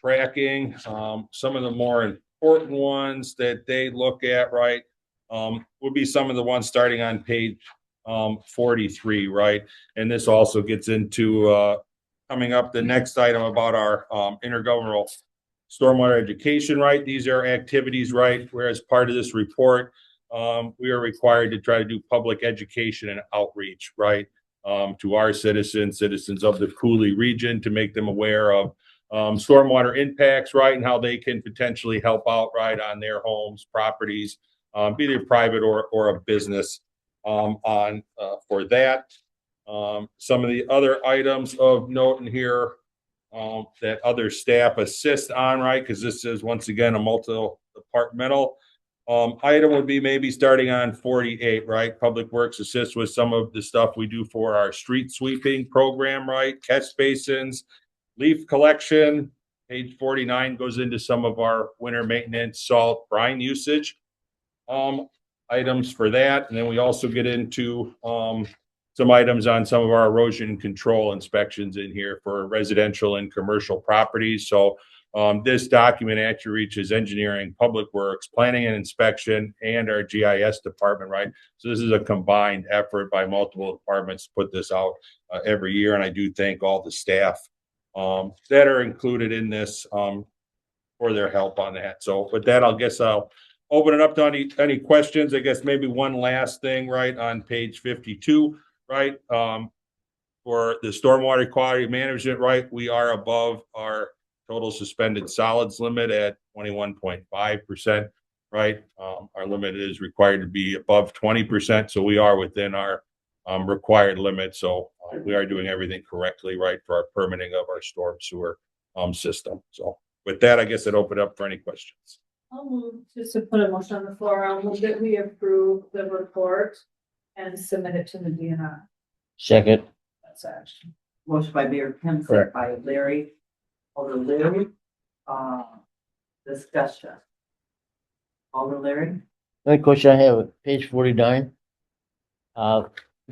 tracking. Some of the more important ones that they look at, right, would be some of the ones starting on page 43, right? And this also gets into coming up the next item about our intergovernmental stormwater education, right? These are activities, right, where as part of this report, we are required to try to do public education and outreach, right, to our citizens of the Cooley region, to make them aware of stormwater impacts, right, and how they can potentially help out, right, on their homes, properties, be they private or a business for that. Some of the other items of note in here that other staff assist on, right, because this is once again a multi-departmental item would be maybe starting on 48, right? Public Works assists with some of the stuff we do for our street sweeping program, right? Catch basins, leaf collection. Page 49 goes into some of our winter maintenance, salt, brine usage items for that. And then we also get into some items on some of our erosion control inspections in here for residential and commercial properties. So this document actually reaches engineering, public works, planning and inspection, and our GIS department, right? So this is a combined effort by multiple departments to put this out every year. And I do thank all the staff that are included in this for their help on that. So with that, I'll open it up to any questions. I guess maybe one last thing, right, on page 52, right? For the stormwater quality management, right, we are above our total suspended solids limit at 21.5%, right? Our limit is required to be above 20%, so we are within our required limit. So we are doing everything correctly, right, for our permitting of our storm sewer system. So with that, I guess I'd open up for any questions. I'll move just to put a motion on the floor. I'll move that we approve the report and submit it to the DNR. Second. That's action. Motion by Mayor Kim, second Correct. by Larry. Alder Larry, discussion. Alder Larry? Another question I have, page 49.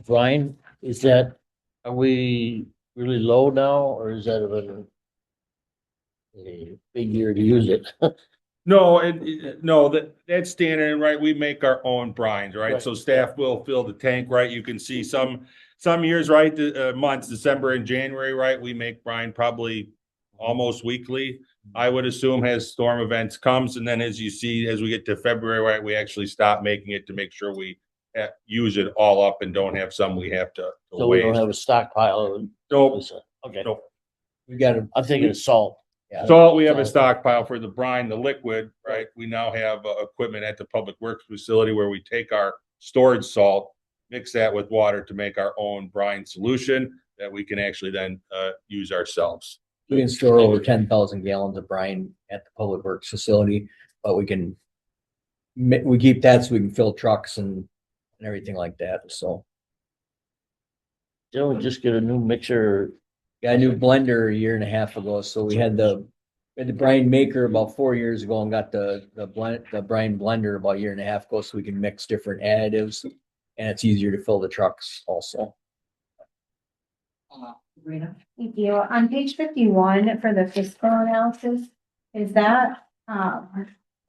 Brian, are we really low now, or is that a big year to use it? No, that's standard, right? We make our own brines, right? Right. So staff will fill the tank, right? You can see some years, right, months, December and January, right? We make brine probably almost weekly, I would assume, as storm events comes. And then as you see, as we get to February, right, we actually stop making it to make sure we use it all up and don't have some we have to So we don't waste. have a stockpile. Nope, Okay, nope. We got to. I'm thinking of salt. Yeah. So we have a stockpile for the brine, the liquid, right? We now have equipment at the Public Works facility where we take our stored salt, mix that with water to make our own brine solution that we can actually then use ourselves. We can store over 10,000 gallons of brine at the Public Works facility, but we keep that so we can fill trucks and everything like that. So Didn't we just get a new mixer? got a new blender a year and a half ago. So we had the brine maker about 4 years ago and got the brine blender about a year and a half ago, so we can mix different additives and it's easier to fill the trucks also. Sabrina? Thank you. On page 51 for the fiscal analysis, is that,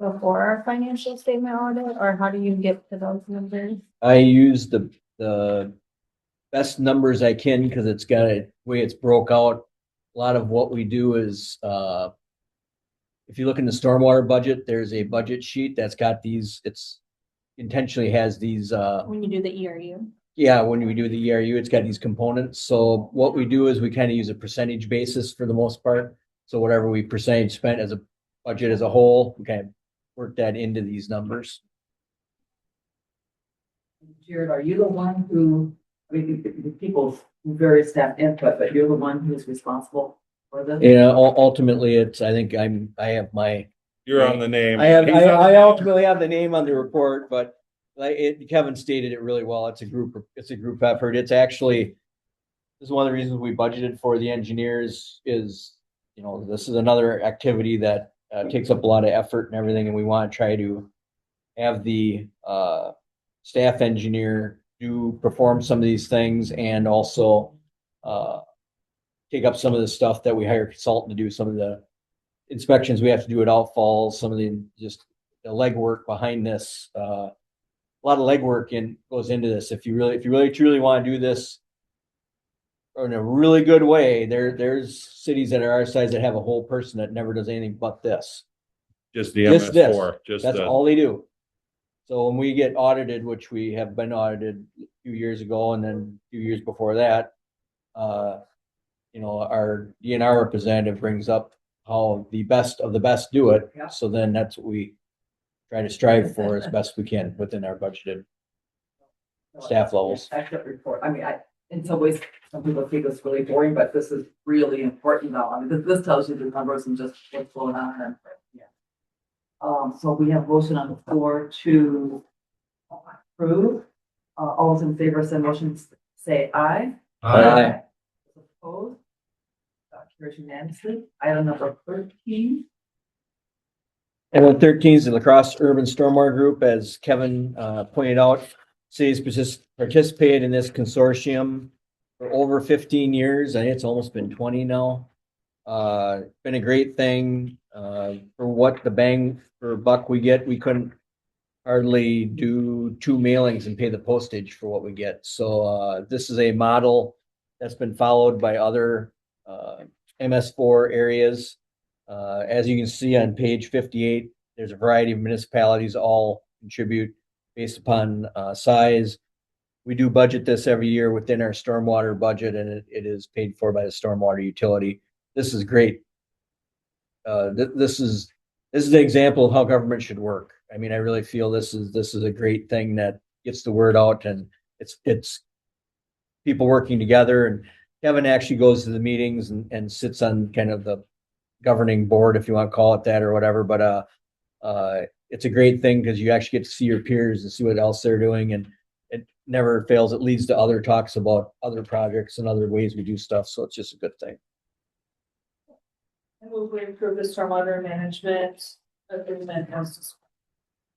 before our financial statement audit, or how do you get to those numbers? I use the best numbers I can because it's got a way it's broke out. A lot of what we do is, if you look in the stormwater budget, there's a budget sheet that's got these, it's intentionally has these, When you do the ERU? yeah, when we do the ERU, it's got these components. So what we do is we kind of use a percentage basis for the most part. So whatever we percentage spent as a budget as a whole, we kind of work that into these numbers. Jared, are you the one who, I mean, the people's various staff input, but you're the one who's responsible for this? Yeah, ultimately, it's, I think I have my, You're on the name. I ultimately have the name on the report, but like Kevin stated it really well. It's a group effort. It's actually, this is one of the reasons we budgeted for the engineers is, this is another activity that takes up a lot of effort and everything, and we want to try to have the staff engineer perform some of these things and also take up some of the stuff that we hire a consultant to do, some of the inspections we have to do at outfalls, some of the just the legwork behind this. A lot of legwork goes into this. If you really truly want to do this in a really good way, there's cities that are our size that have a whole person that never does anything but this. Just the Just this. MS4. That's all they do. So when we get audited, which we have been audited a few years ago and then a few years before that, our DNR representative brings up how the best of the best do it. Yeah. So then that's what we try to strive for as best we can within our budgeted staff levels. Accurate report. I mean, in some ways, some people think it's really boring, but this is really important though. I mean, this tells you the numbers and just what's going on. And, yeah. So we have motion on the floor to approve. All those in favor of said motion say aye. Aye. Opposed? Carries unanimously. Item number 13. And then 13 is the La Crosse Urban Stormwater Group, as Kevin pointed out. Cities participated in this consortium for over 15 years. I think it's almost been 20 now. Been a great thing. For what the bang for buck we get, we couldn't hardly do 2 mailings and pay the postage for what we get. So this is a model that's been followed by other MS4 areas. As you can see on page 58, there's a variety of municipalities all contribute based upon size. We do budget this every year within our stormwater budget, and it is paid for by the stormwater utility. This is great. This is an example of how government should work. I mean, I really feel this is a great thing that gets the word out, and it's people working together. And Kevin actually goes to the meetings and sits on kind of the governing board, if you want to call it that or whatever. But it's a great thing because you actually get to see your peers and see what else they're doing, and it never fails. It leads to other talks about other projects and other ways we do stuff. So it's just a good thing. I move we approve the stormwater management agreement as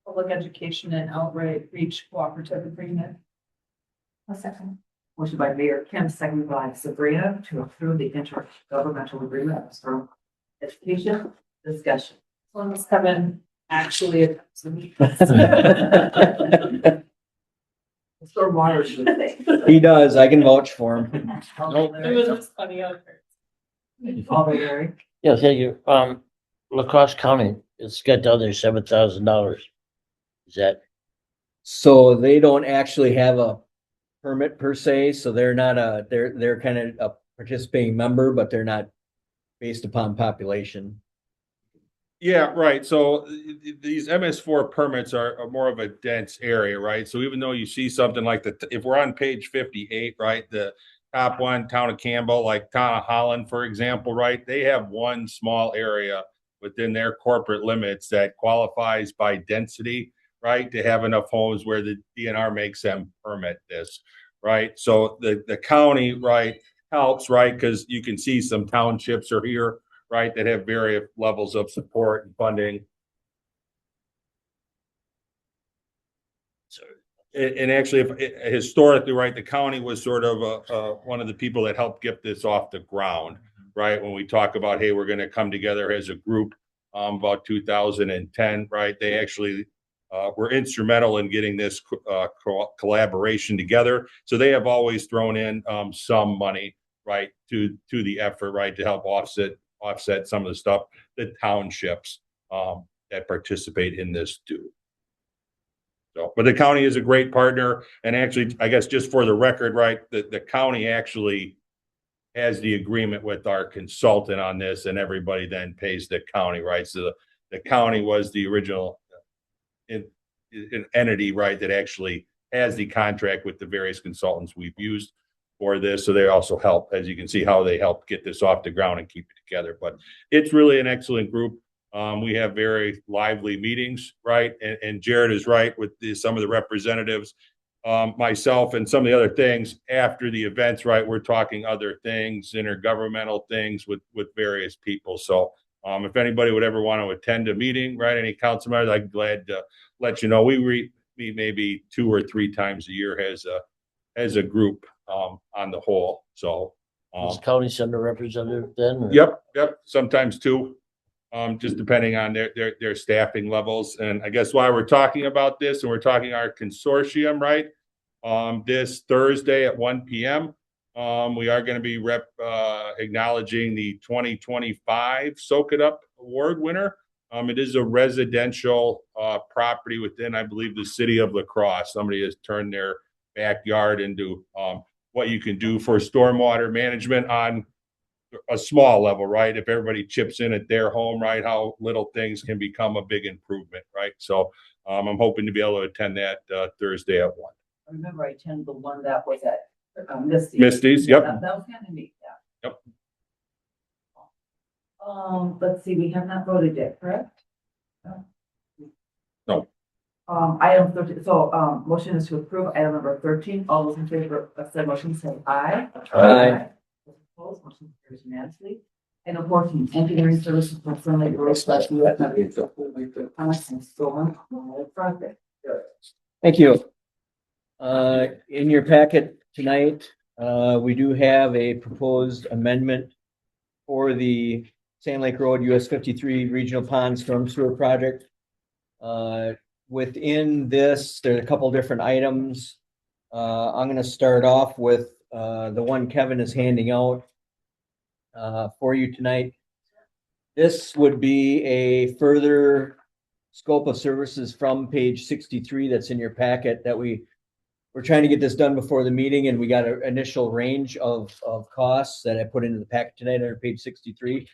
public education and outreach cooperative agreement. A second. Motion by Mayor Kim, seconded by Sabrina to approve the intergovernmental agreement of storm education. Discussion. As long as Kevin actually. Stormwater is a good thing. He does. I can vouch for him. It was just funny out there. All right, Eric. Yeah, thank you. La Crosse County, it's got down there $7,000. Is that, So they don't actually have a permit per se, so they're not they're kind of a participating member, but they're not based upon population. Yeah, right. So these MS4 permits are more of a dense area, right? So even though you see something like if we're on page 58, right, the top one, Town of Campbell, like Town of Holland, for example, right, they have one small area within their corporate limits that qualifies by density, right, to have enough homes where the DNR makes them permit this, right? So the county, right, helps, right, because you can see some townships are here, right, that have various levels of support and funding. and actually, if historically, right, the county was sort of one of the people that helped get this off the ground, right? When we talk about, hey, we're going to come together as a group, about 2010, right? They actually were instrumental in getting this collaboration together. So they have always thrown in some money, right, to the effort, right, to help offset some of the stuff the townships that participate in this do. So, but the county is a great partner, and actually, I guess just for the record, right, the county actually has the agreement with our consultant on this, and everybody then pays the county, right? So the county was the original an entity, right, that actually has the contract with the various consultants we've used for this. So they also help, as you can see, how they help get this off the ground and keep it together. But it's really an excellent group. We have very lively meetings, right? And Jared is right with some of the representatives, myself and some of the other things after the events, right? We're talking other things, intergovernmental things with various people. So if anybody would ever want to attend a meeting, right, any council members, I'm glad to let you know. We meet maybe 2 or 3 times a year as a group on the whole. So Does county send a representative then? or- Yep. Sometimes 2, just depending on their staffing levels. And I guess why we're talking about this, and we're talking our consortium, right? This Thursday at 1 p.m. We are going to be acknowledging the 2025 Soak It Up Award winner. It is a residential property within, I believe, the city of La Crosse. Somebody has turned their backyard into what you can do for stormwater management on a small level, right? If everybody chips in at their home, right, how little things can become a big improvement, right? So I'm hoping to be able to attend that Thursday at 1. I remember I attended the one that was at Misty's. Misty's, yep. That was kind of neat, yeah. Yep. Let's see, we have not voted yet, correct? No. Item 13, so, motion is to approve item number 13. All those in favor of said motion say aye. Aye. Those opposed, motion carries unanimously. Item 14, engineering services for Sun Lake Road / US and Storm project. Thank you. In your packet tonight, we do have a proposed amendment for the Sand Lake Road US 53 Regional Pond Storm Sewer Project. Within this, there's a couple different items. I'm gonna start off with the one Kevin is handing out for you tonight. This would be a further scope of services from page 63 that's in your packet that we're trying to get this done before the meeting, and we got an initial range of costs that I put into the packet tonight under page 63.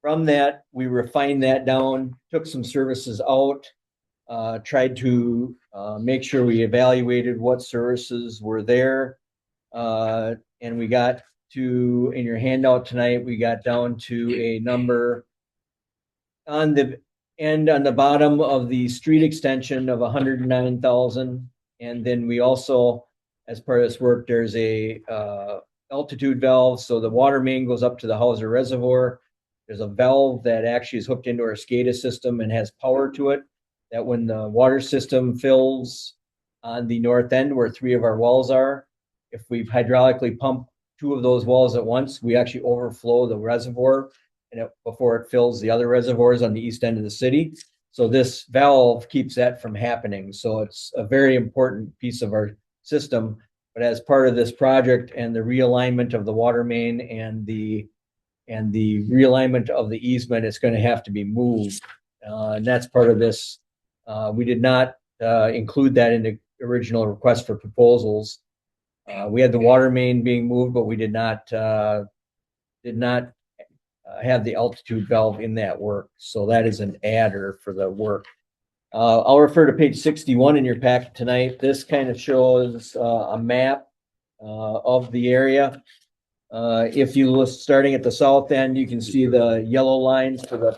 From that, we refined that down, took some services out, tried to make sure we evaluated what services were there. And we got to, in your handout tonight, we got down to a number on the end, on the bottom of the street extension of 109,000. And then we also, as part of this work, there's a altitude valve. So the water main goes up to the Hauser Reservoir. There's a valve that actually is hooked into our SCADA system and has power to it, that when the water system fills on the north end where 3 of our wells are, if we hydraulically pump 2 of those wells at once, we actually overflow the reservoir and before it fills the other reservoirs on the east end of the city. So this valve keeps that from happening. So it's a very important piece of our system. But as part of this project and the realignment of the water main and the realignment of the easement, it's going to have to be moved. And that's part of this. We did not include that in the original request for proposals. We had the water main being moved, but we did not have the altitude valve in that work. So that is an adder for the work. I'll refer to page 61 in your packet tonight. This kind of shows a map of the area. If you look starting at the south end, you can see the yellow lines for the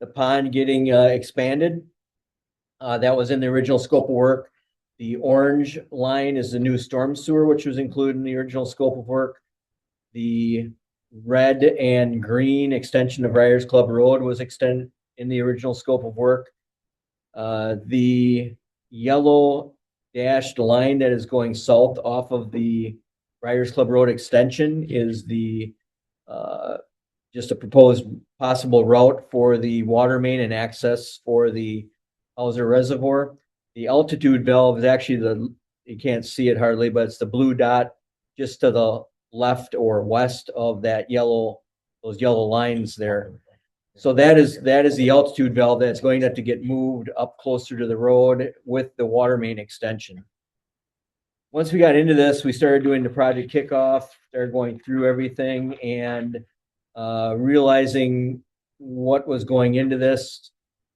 pond getting expanded. That was in the original scope of work. The orange line is the new storm sewer, which was included in the original scope of work. The red and green extension of Riders Club Road was extended in the original scope of work. The yellow dashed line that is going south off of the Riders Club Road extension is the just a proposed possible route for the water main and access for the Hauser Reservoir. The altitude valve is actually you can't see it hardly, but it's the blue dot just to the left or west of those yellow lines there. So that is the altitude valve that's going to have to get moved up closer to the road with the water main extension. Once we got into this, we started doing the project kickoff, started going through everything and realizing what was going into this.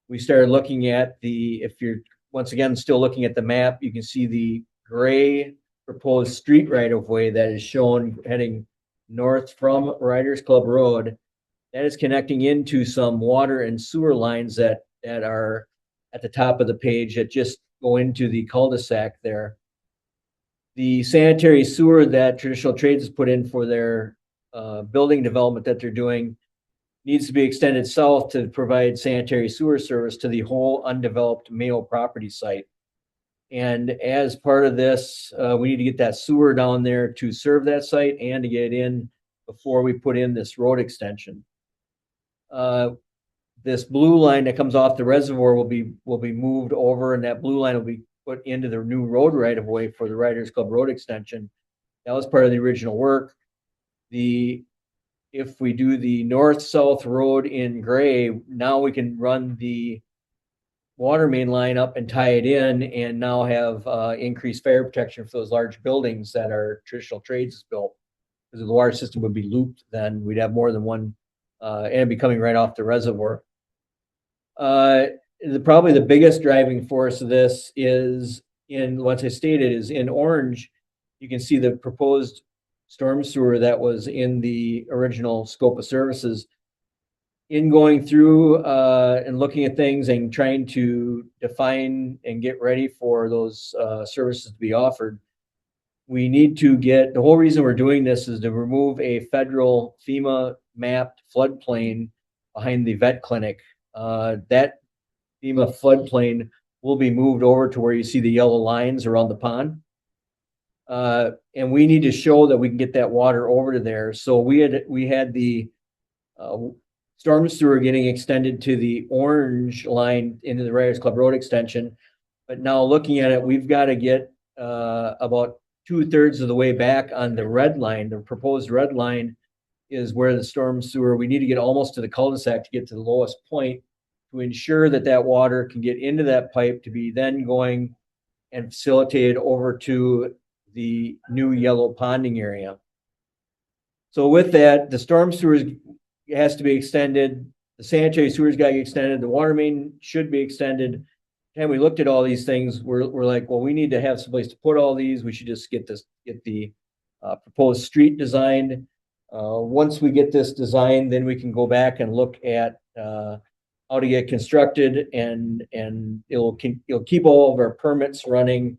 We started looking at if you're once again still looking at the map, you can see the gray proposed street right of way that is shown heading north from Riders Club Road. That is connecting into some water and sewer lines that are at the top of the page that just go into the cul-de-sac there. The sanitary sewer that Traditional Trades has put in for their building development that they're doing needs to be extended south to provide sanitary sewer service to the whole undeveloped Mayo property site. And as part of this, we need to get that sewer down there to serve that site and to get it in before we put in this road extension. This blue line that comes off the reservoir will be moved over, and that blue line will be put into the new road right of way for the Riders Club Road extension. That was part of the original work. If we do the north-south road in gray, now we can run the water main line up and tie it in and now have increased fire protection for those large buildings that our Traditional Trades has built. Because the water system would be looped, then we'd have more than one and it'd be coming right off the reservoir. Probably the biggest driving force of this is once I stated, is in orange, you can see the proposed storm sewer that was in the original scope of services. In going through and looking at things and trying to define and get ready for those services to be offered, we need to the whole reason we're doing this is to remove a federal FEMA mapped floodplain behind the vet clinic. That FEMA floodplain will be moved over to where you see the yellow lines around the pond. And we need to show that we can get that water over to there. So we had the storm sewer getting extended to the orange line into the Riders Club Road extension. But now looking at it, we've got to get about 2/3 of the way back on the red line. The proposed red line is where the storm sewer, we need to get almost to the cul-de-sac to get to the lowest point to ensure that water can get into that pipe to be then going and facilitated over to the new yellow ponding area. So with that, the storm sewers has to be extended. The sanitary sewers got to get extended. The water main should be extended. And we looked at all these things. We're like, well, we need to have someplace to put all these. We should just get the proposed street designed. Once we get this designed, then we can go back and look at how to get constructed, and it'll keep all of our permits running,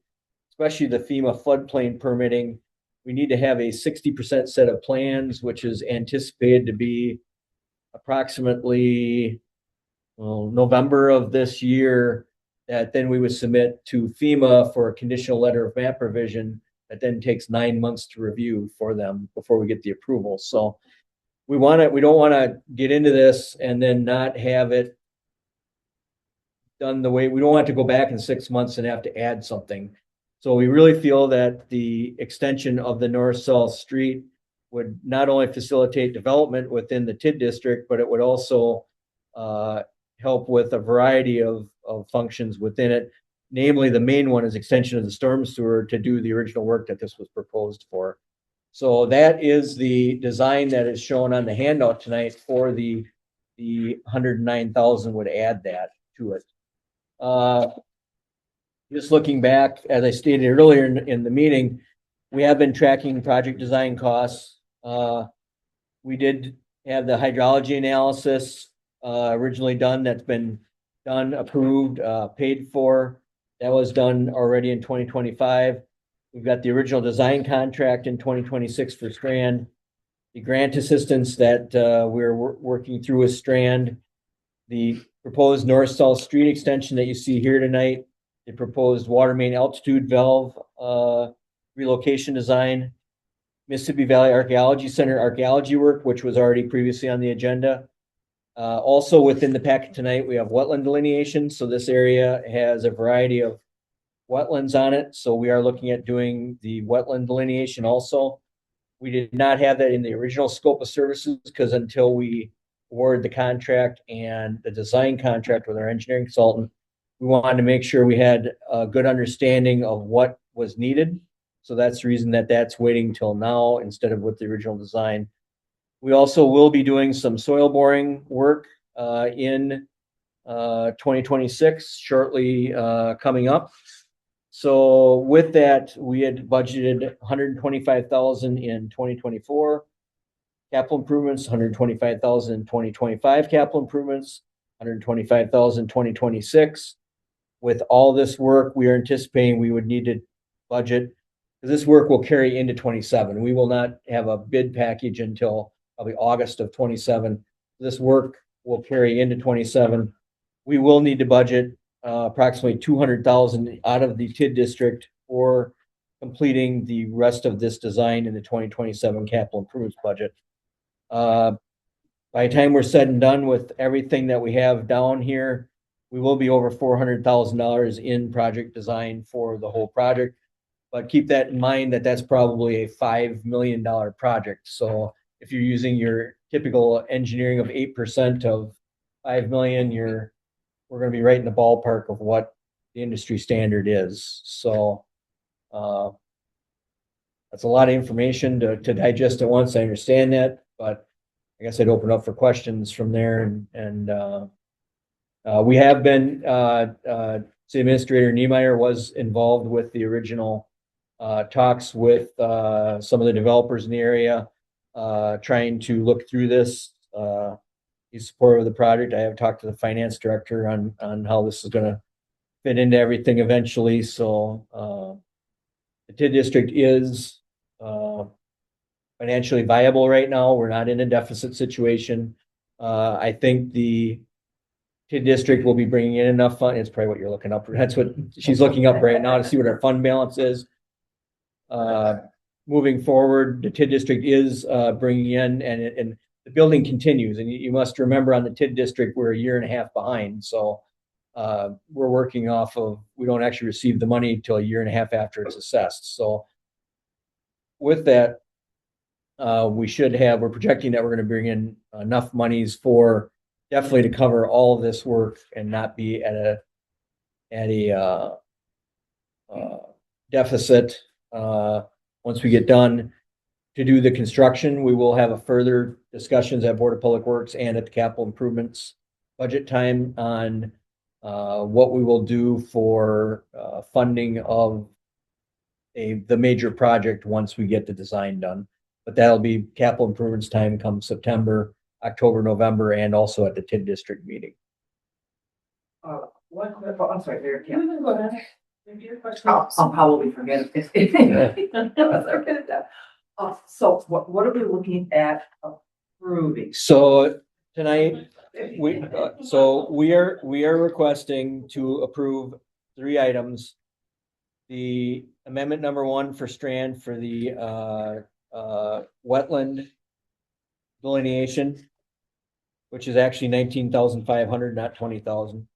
especially the FEMA floodplain permitting. We need to have a 60% set of plans, which is anticipated to be approximately November of this year, that then we would submit to FEMA for a conditional letter of map revision that then takes 9 months to review for them before we get the approval. So we don't want to get into this and then not have it done the way we don't want to go back in 6 months and have to add something. So we really feel that the extension of the north-south street would not only facilitate development within the TID district, but it would also help with a variety of functions within it. Namely, the main one is extension of the storm sewer to do the original work that this was proposed for. So that is the design that is shown on the handout tonight for the 109,000 would add that to it. Just looking back, as I stated earlier in the meeting, we have been tracking project design costs. We did have the hydrology analysis originally done. That's been done, approved, paid for. That was done already in 2025. We've got the original design contract in 2026 for Strand. The grant assistance that we're working through with Strand. The proposed north-south street extension that you see here tonight. the proposed water main altitude valve, relocation design, Mississippi Valley Archaeology Center archaeology work, which was already previously on the agenda. Also within the packet tonight, we have wetland delineation. So this area has a variety of wetlands on it. So we are looking at doing the wetland delineation also. We did not have that in the original scope of services because until we award the contract and the design contract with our engineering consultant, we wanted to make sure we had a good understanding of what was needed. So that's the reason that that's waiting till now instead of with the original design. We also will be doing some soil boring work in 2026 shortly coming up. So with that, we had budgeted 125,000 in 2024 capital improvements, 125,000 in 2025 capital improvements, 125,000 in 2026. With all this work, we are anticipating we would need to budget, because this work will carry into 27. We will not have a bid package until probably August of 27. This work will carry into 27. We will need to budget approximately 200,000 out of the TID district for completing the rest of this design in the 2027 capital improvements budget. By the time we're said and done with everything that we have down here, we will be over $400,000 in project design for the whole project. But keep that in mind that that's probably a $5 million project. So if you're using your typical engineering of 8% of 5 million, we're going to be right in the ballpark of what the industry standard is. So that's a lot of information to digest at once. I understand that, but I guess I'd open up for questions from there. And we have been, City Administrator Niemeyer was involved with the original talks with some of the developers in the area, trying to look through this. He's supportive of the project. I have talked to the finance director on how this is going to fit into everything eventually. So the TID district is financially viable right now. We're not in a deficit situation. I think the TID district will be bringing in enough fund. It's probably what you're looking up. That's what she's looking up right now to see what our fund balance is. Moving forward, the TID district is bringing in, and the building continues. And you must remember on the TID district, we're a year and a half behind. So we're working off of, we don't actually receive the money until a year and a half after it's assessed. So with that, we're projecting that we're going to bring in enough monies for definitely to cover all of this work and not be at a deficit. Once we get done to do the construction, we will have a further discussions at Board of Public Works and at the capital improvements budget time on what we will do for funding of the major project once we get the design done. But that'll be capital improvements time come September, October, November, and also at the TID district meeting. I'm sorry, there, yeah. You can go ahead. Maybe your question. I'll probably forget it. So what are we looking at approving? So tonight, we are requesting to approve 3 items. The amendment number 1 for Strand for the wetland delineation, which is actually 19,500, not 20,000.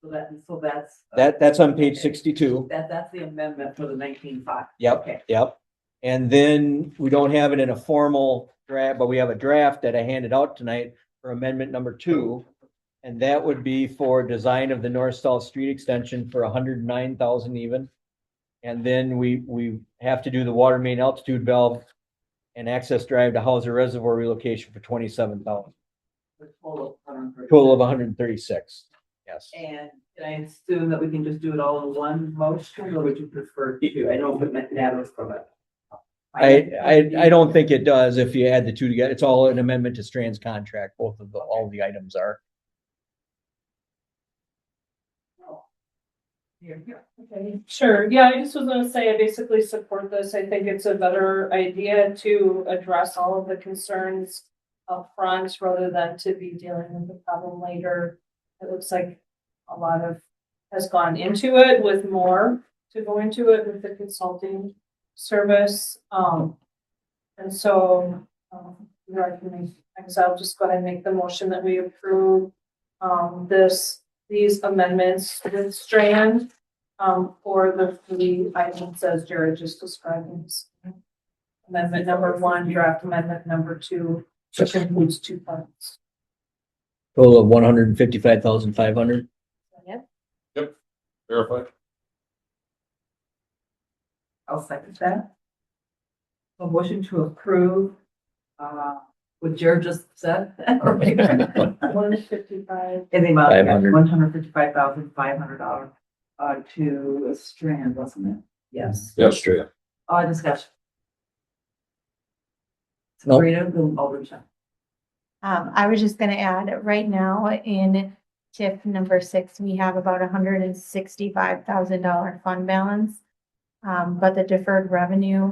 So that's. That's on page 62. That's the amendment for the 19.5. Yep, Okay. yep. And then we don't have it in a formal draft, but we have a draft that I handed out tonight for amendment number 2. And that would be for design of the north-south street extension for 109,000 even. And then we have to do the water main altitude valve and access drive to Hauser Reservoir relocation for 27,000. Total of 136. Yes. And can I assume that we can just do it all in one motion, or would you prefer to? I know it matters from it. I don't think it does if you add the 2 together. It's all an amendment to Strand's contract. All of the items are. Okay. Sure, yeah, I just was gonna say, I basically support this. I think it's a better idea to address all of the concerns up front rather than to be dealing with the problem later. It looks like a lot of has gone into it with more to go into it with the consulting service. And so, I guess I'll just go ahead and make the motion that we approve, these amendments with Strand, for the three items as Jared just described. Amendment number 1, draft amendment number 2, which includes 2 parts. Total of 155,500. Yep. Verify. I'll second that. A motion to approve, what Jared just said. 155. In the amount of 500. $155,500, to Strand, wasn't it? Yes. Yes, true. Discussion. Nope. Sabrina, Bloom, Alderson. I was just gonna add, right now in TIF number 6, we have about $165,000 fund balance. But the deferred revenue,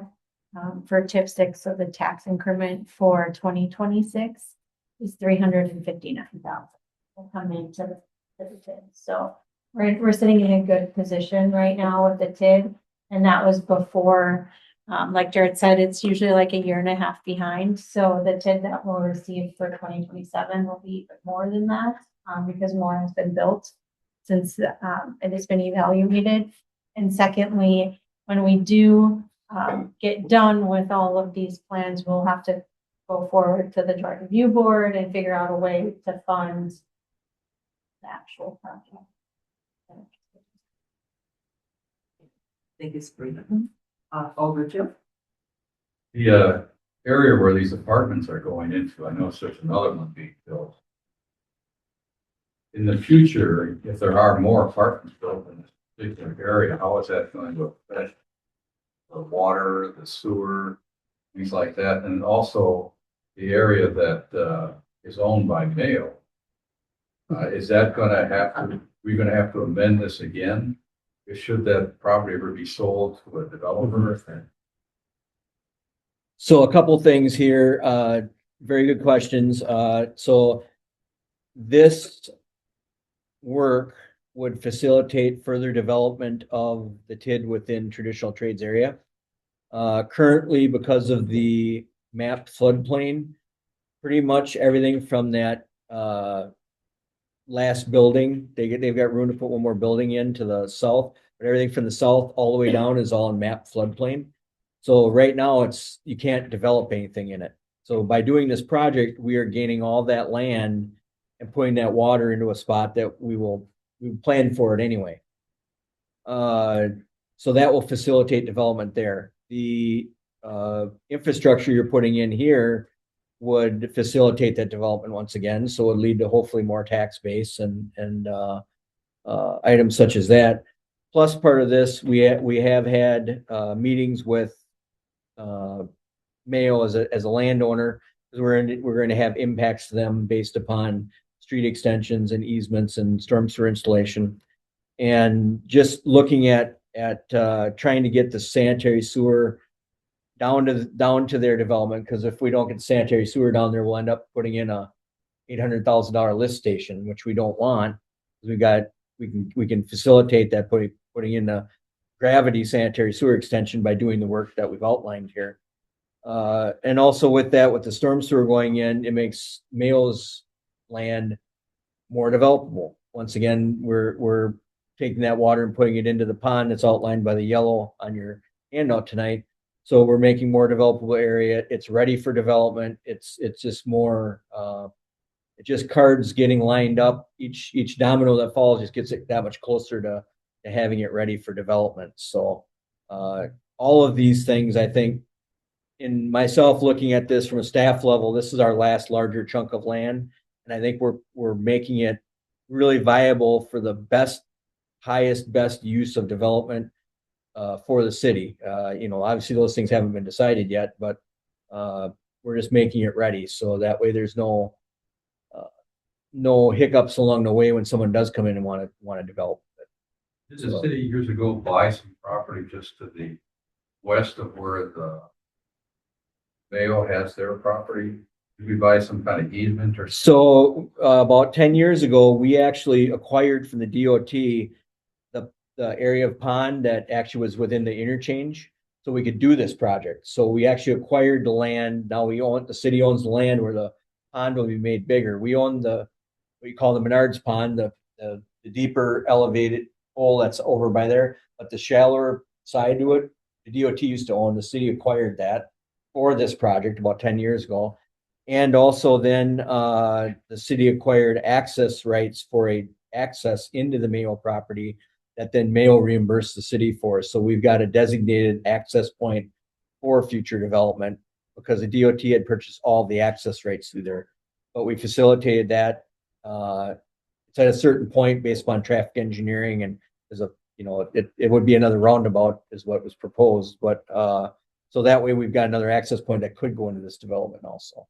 for TIF 6, so the tax increment for 2026 is 359,000. Will come into the TID. So we're sitting in a good position right now with the TID, and that was before, like Jared said, it's usually like a year and a half behind. So the TID that we'll receive for 2027 will be even more than that, because more has been built since it has been evaluated. And secondly, when we do get done with all of these plans, we'll have to go forward to the joint review board and figure out a way to fund the actual project. Thank you, Sabrina. Alderson. The area where these apartments are going into, I know there's another one being built. In the future, if there are more apartments built in this particular area, how is that going to affect the water, the sewer, things like that? And also the area that is owned by Mayo. Is that going to have to, we're going to have to amend this again? Should that property ever be sold to a developer? So a couple things here, very good questions. So this work would facilitate further development of the TID within traditional trades area. Currently, because of the mapped floodplain, pretty much everything from that last building, they've got room to put one more building in to the south, but everything from the south all the way down is all in mapped floodplain. So right now you can't develop anything in it. So by doing this project, we are gaining all that land and putting that water into a spot that we plan for it anyway. So that will facilitate development there. The infrastructure you're putting in here would facilitate that development once again. So it would lead to hopefully more tax base and items such as that. Plus, part of this, we have had meetings with Mayo as a landowner, because we're going to have impacts to them based upon street extensions and easements and storm sewer installation. And just looking at trying to get the sanitary sewer down to their development, because if we don't get sanitary sewer down there, we'll end up putting in a $800,000 lift station, which we don't want. We can facilitate that putting in a gravity sanitary sewer extension by doing the work that we've outlined here. And also with that, with the storm sewer going in, it makes Mayo's land more developable. Once again, we're taking that water and putting it into the pond that's outlined by the yellow on your handout tonight. So we're making more developable area. It's ready for development. It's just more, it just cards getting lined up. Each domino that falls just gets it that much closer to having it ready for development. So all of these things, I think, in myself looking at this from a staff level, this is our last larger chunk of land. And I think we're making it really viable for the best use of development for the city. Obviously those things haven't been decided yet, but we're just making it ready. So that way there's no hiccups along the way when someone does come in and want to develop it. Did the city years ago buy some property just to the west of where the Mayo has their property? Did we buy some kind of easement or? So about 10 years ago, we actually acquired from the DOT the area of pond that actually was within the interchange. So we could do this project. So we actually acquired the land. Now the city owns the land where the pond will be made bigger. We own what you call the Menards Pond, the deeper elevated hole that's over by there, but the shallower side to it, the DOT used to own. The city acquired that for this project about 10 years ago. And also then the city acquired access rights for access into the Mayo property that then Mayo reimbursed the city for. So we've got a designated access point for future development because the DOT had purchased all the access rights through there. But we facilitated that. It's at a certain point based upon traffic engineering, and it would be another roundabout is what was proposed. But so that way we've got another access point that could go into this development also.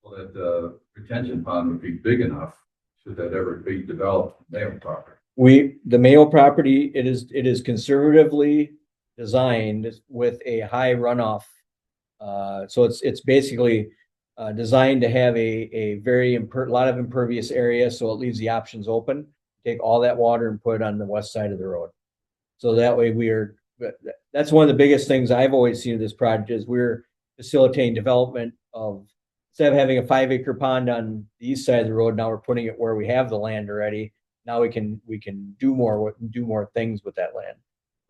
Well, that retention pond would be big enough, should that ever be developed, Mayo property. The Mayo property, it is conservatively designed with a high runoff. So it's basically designed to have a lot of impervious area, so it leaves the options open. Take all that water and put it on the west side of the road. So that way that's one of the biggest things I've always seen of this project is we're facilitating development of, instead of having a 5-acre pond on the east side of the road, now we're putting it where we have the land already. Now we can do more things with that land.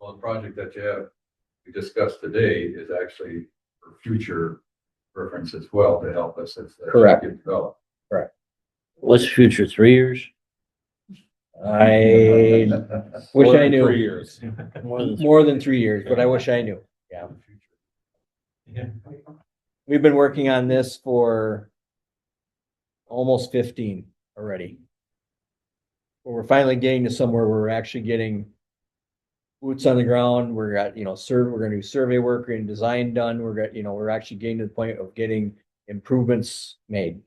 Well, the project that we discussed today is actually for future reference as well to help us as that Correct. get developed. What's the future, 3 years? I wish More I than knew 3 years. more than 3 years, but I wish I knew. Yeah. We've been working on this for almost 15 already. We're finally getting to somewhere where we're actually getting boots on the ground. We're at, we're going to do survey work and design done. We're actually getting to the point of getting improvements made.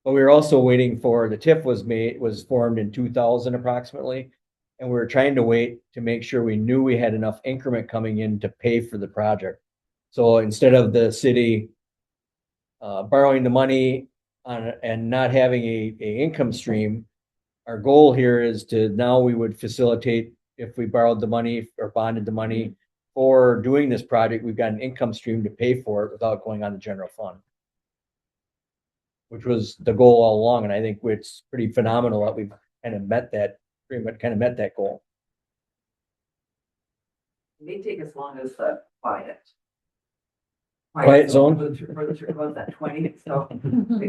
But we were also waiting for, the TIF was formed in 2000 approximately. And we were trying to wait to make sure we knew we had enough increment coming in to pay for the project. So instead of the city borrowing the money and not having a income stream, our goal here is to now we would facilitate, if we borrowed the money or bonded the money for doing this project, we've got an income stream to pay for it without going on the general fund, which was the goal all along. And I think it's pretty phenomenal that we've kind of met that goal. It may take as long as the Quiet zone? For the trip was at 20, so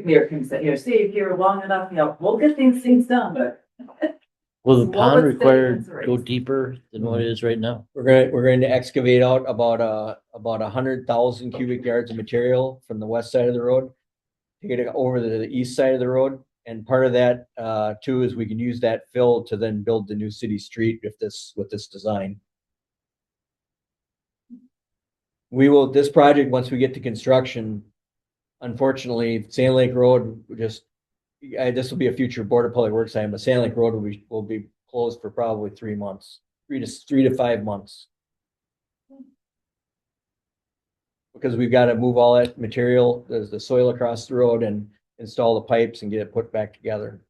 Mayor can say, stay here long enough, we'll get things done, but. Will the What pond was the require answer? go deeper than what it is right now? We're going to excavate out about 100,000 cubic yards of material from the west side of the road to get it over to the east side of the road. And part of that too is we can use that fill to then build the new city street with this design. This project, once we get to construction, unfortunately, Sand Lake Road this will be a future Board of Public Works item, but Sand Lake Road will be closed for probably 3 months, 3 to 5 months. Because we've got to move all that material, the soil across the road and install the pipes and get it put back together.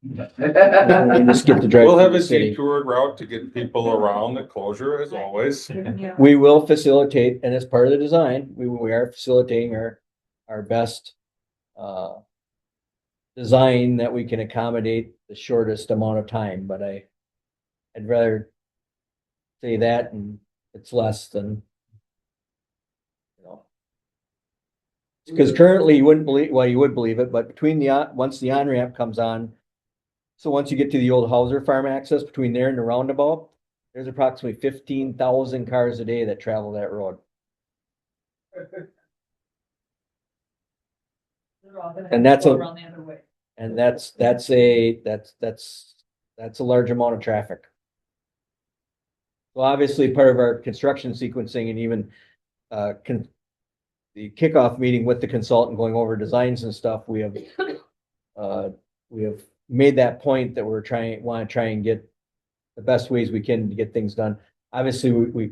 And just get to drive We'll have through a the city. detoured route to get people around the closure as always. We will facilitate, and as part of the design, we are facilitating our best design that we can accommodate the shortest amount of time, but I'd rather say that and it's less than, because currently you wouldn't believe, well, you would believe it, but once the on-ramp comes on, so once you get to the old Hauser Farm access between there and the roundabout, there's approximately 15,000 cars a day that travel that road. And that's a large amount of traffic. Well, obviously, part of our construction sequencing and even the kickoff meeting with the consultant going over designs and stuff, we have made that point that want to try and get the best ways we can to get things done. Obviously, we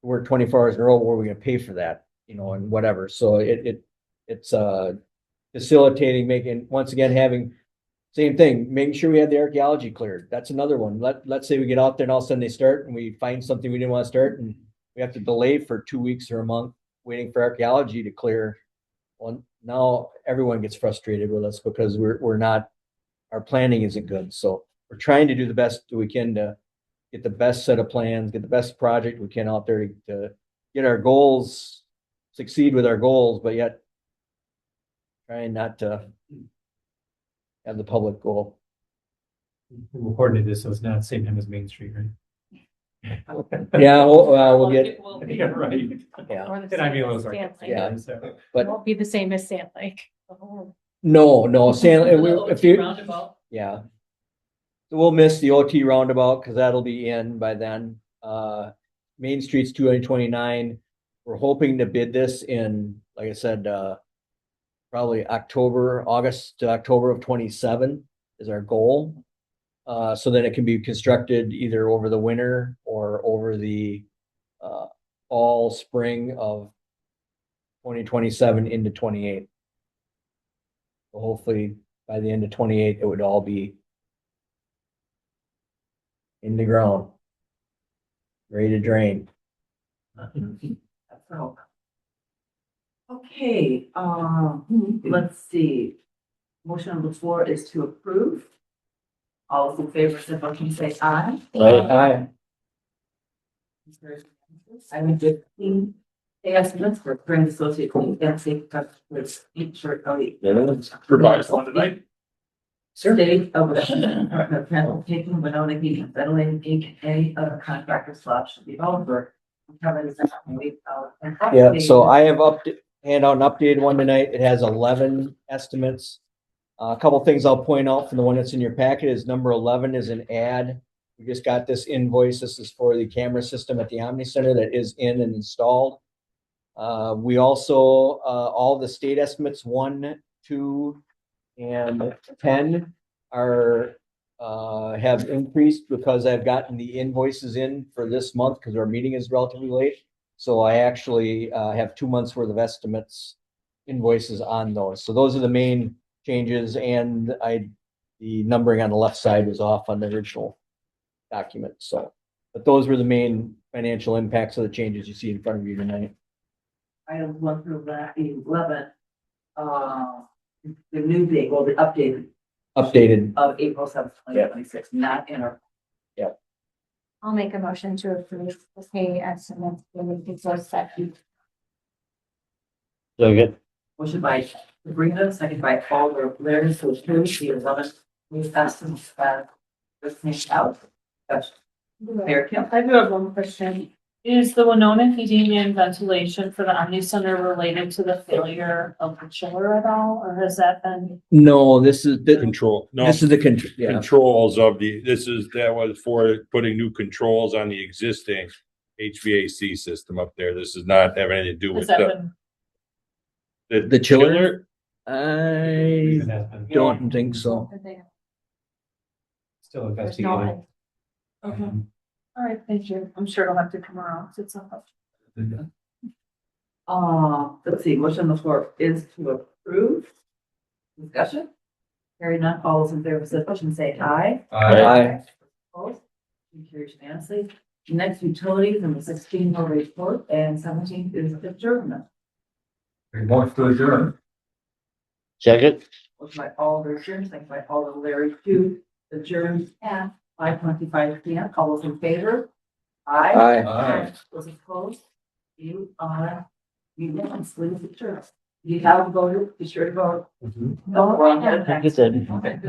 work 24 hours in a row. Where are we going to pay for that? And whatever. So it's facilitating, once again, having Same thing, making sure we have the archaeology cleared. That's another one. Let's say we get out there and all of a sudden they start and we find something we didn't want to start and we have to delay for 2 weeks or a month waiting for archaeology to clear. Well, now everyone gets frustrated with us because we're not, our planning isn't good. So we're trying to do the best we can to get the best set of plans, get the best project we can out there to get our goals, succeed with our goals, but yet trying not to have the public goal. We'll coordinate this, so it's not the same time as Main Street, right? Yeah, we'll get, Yeah, right. yeah, Or the And I mean, same as those are- Sand Lake. Yeah. So, but Won't be the same as Sand Lake. no, San, if you, Roundabout. yeah. So we'll miss the OT roundabout because that'll be in by then. Main Street's 229. We're hoping to bid this in, like I said, probably August to October of 27 is our goal. So that it can be constructed either over the winter or over the fall, spring of 2027 into 28. So hopefully by the end of 28, it would all be in the ground, ready to drain. That's all. Okay, let's see. Motion on the floor is to approve. All those in favor, say motion, say aye. Aye. I would just clean the estimates for Grand Associate Clean and Safe Customers Insurance County. Revised one tonight. State of the Department of Transportation, Winona Heating and Ventilating, Inc., any other contractor slash developer. Yeah, so I have hand out an updated one tonight. It has 11 estimates. A couple things I'll point out from the one that's in your packet is number 11 is an ad. We just got this invoice. This is for the camera system at the Omni Center that is in and installed. We also, all the state estimates 1, 2, and 10 are have increased because I've gotten the invoices in for this month because our meeting is relatively late. So I actually have 2 months worth of estimates invoices on those. So those are the main changes, and the numbering on the left side was off on the original document. So, but those were the main financial impacts of the changes you see in front of you tonight. Item 1 through 11, the new date, well, the updated Updated. of April 7th, 2026, not in our. I'll make a motion to approve the pay estimates for the resource section. Second. Motion by Sabrina, second by Alder Blair, so it's true, the 11th, we estimates listening out. Mayor Kim. I do have one question. Is the Winona heating and ventilation for the Omni Center related to the failure of the chiller at all, or has that been? No, this is the Control, no, this is the control. Yeah. controls of that was for putting new controls on the existing HVAC system up there. This does not have anything to do Has with that been? The chiller? I Even that's been don't think so. still There's no investigating. Okay, all right, thank you. I'm sure it'll have to come around. It's up. Let's see, motion on the floor is to approve. Discussion? Hearing none, all those in favor of the motion say aye. Aye. Opposed? Motion carries unanimously. Next, utilities, number 16, no report, and 17 is adjournment. Motion to adjourn. Second. Motion by Alder Jones, second by Alder Larry to adjourn at 5:25 p.m. All those in favor? Aye. Aye. Aye. Those opposed? You are unanimously adjourned. You have a vote, be sure to vote. No, we're on. Get that.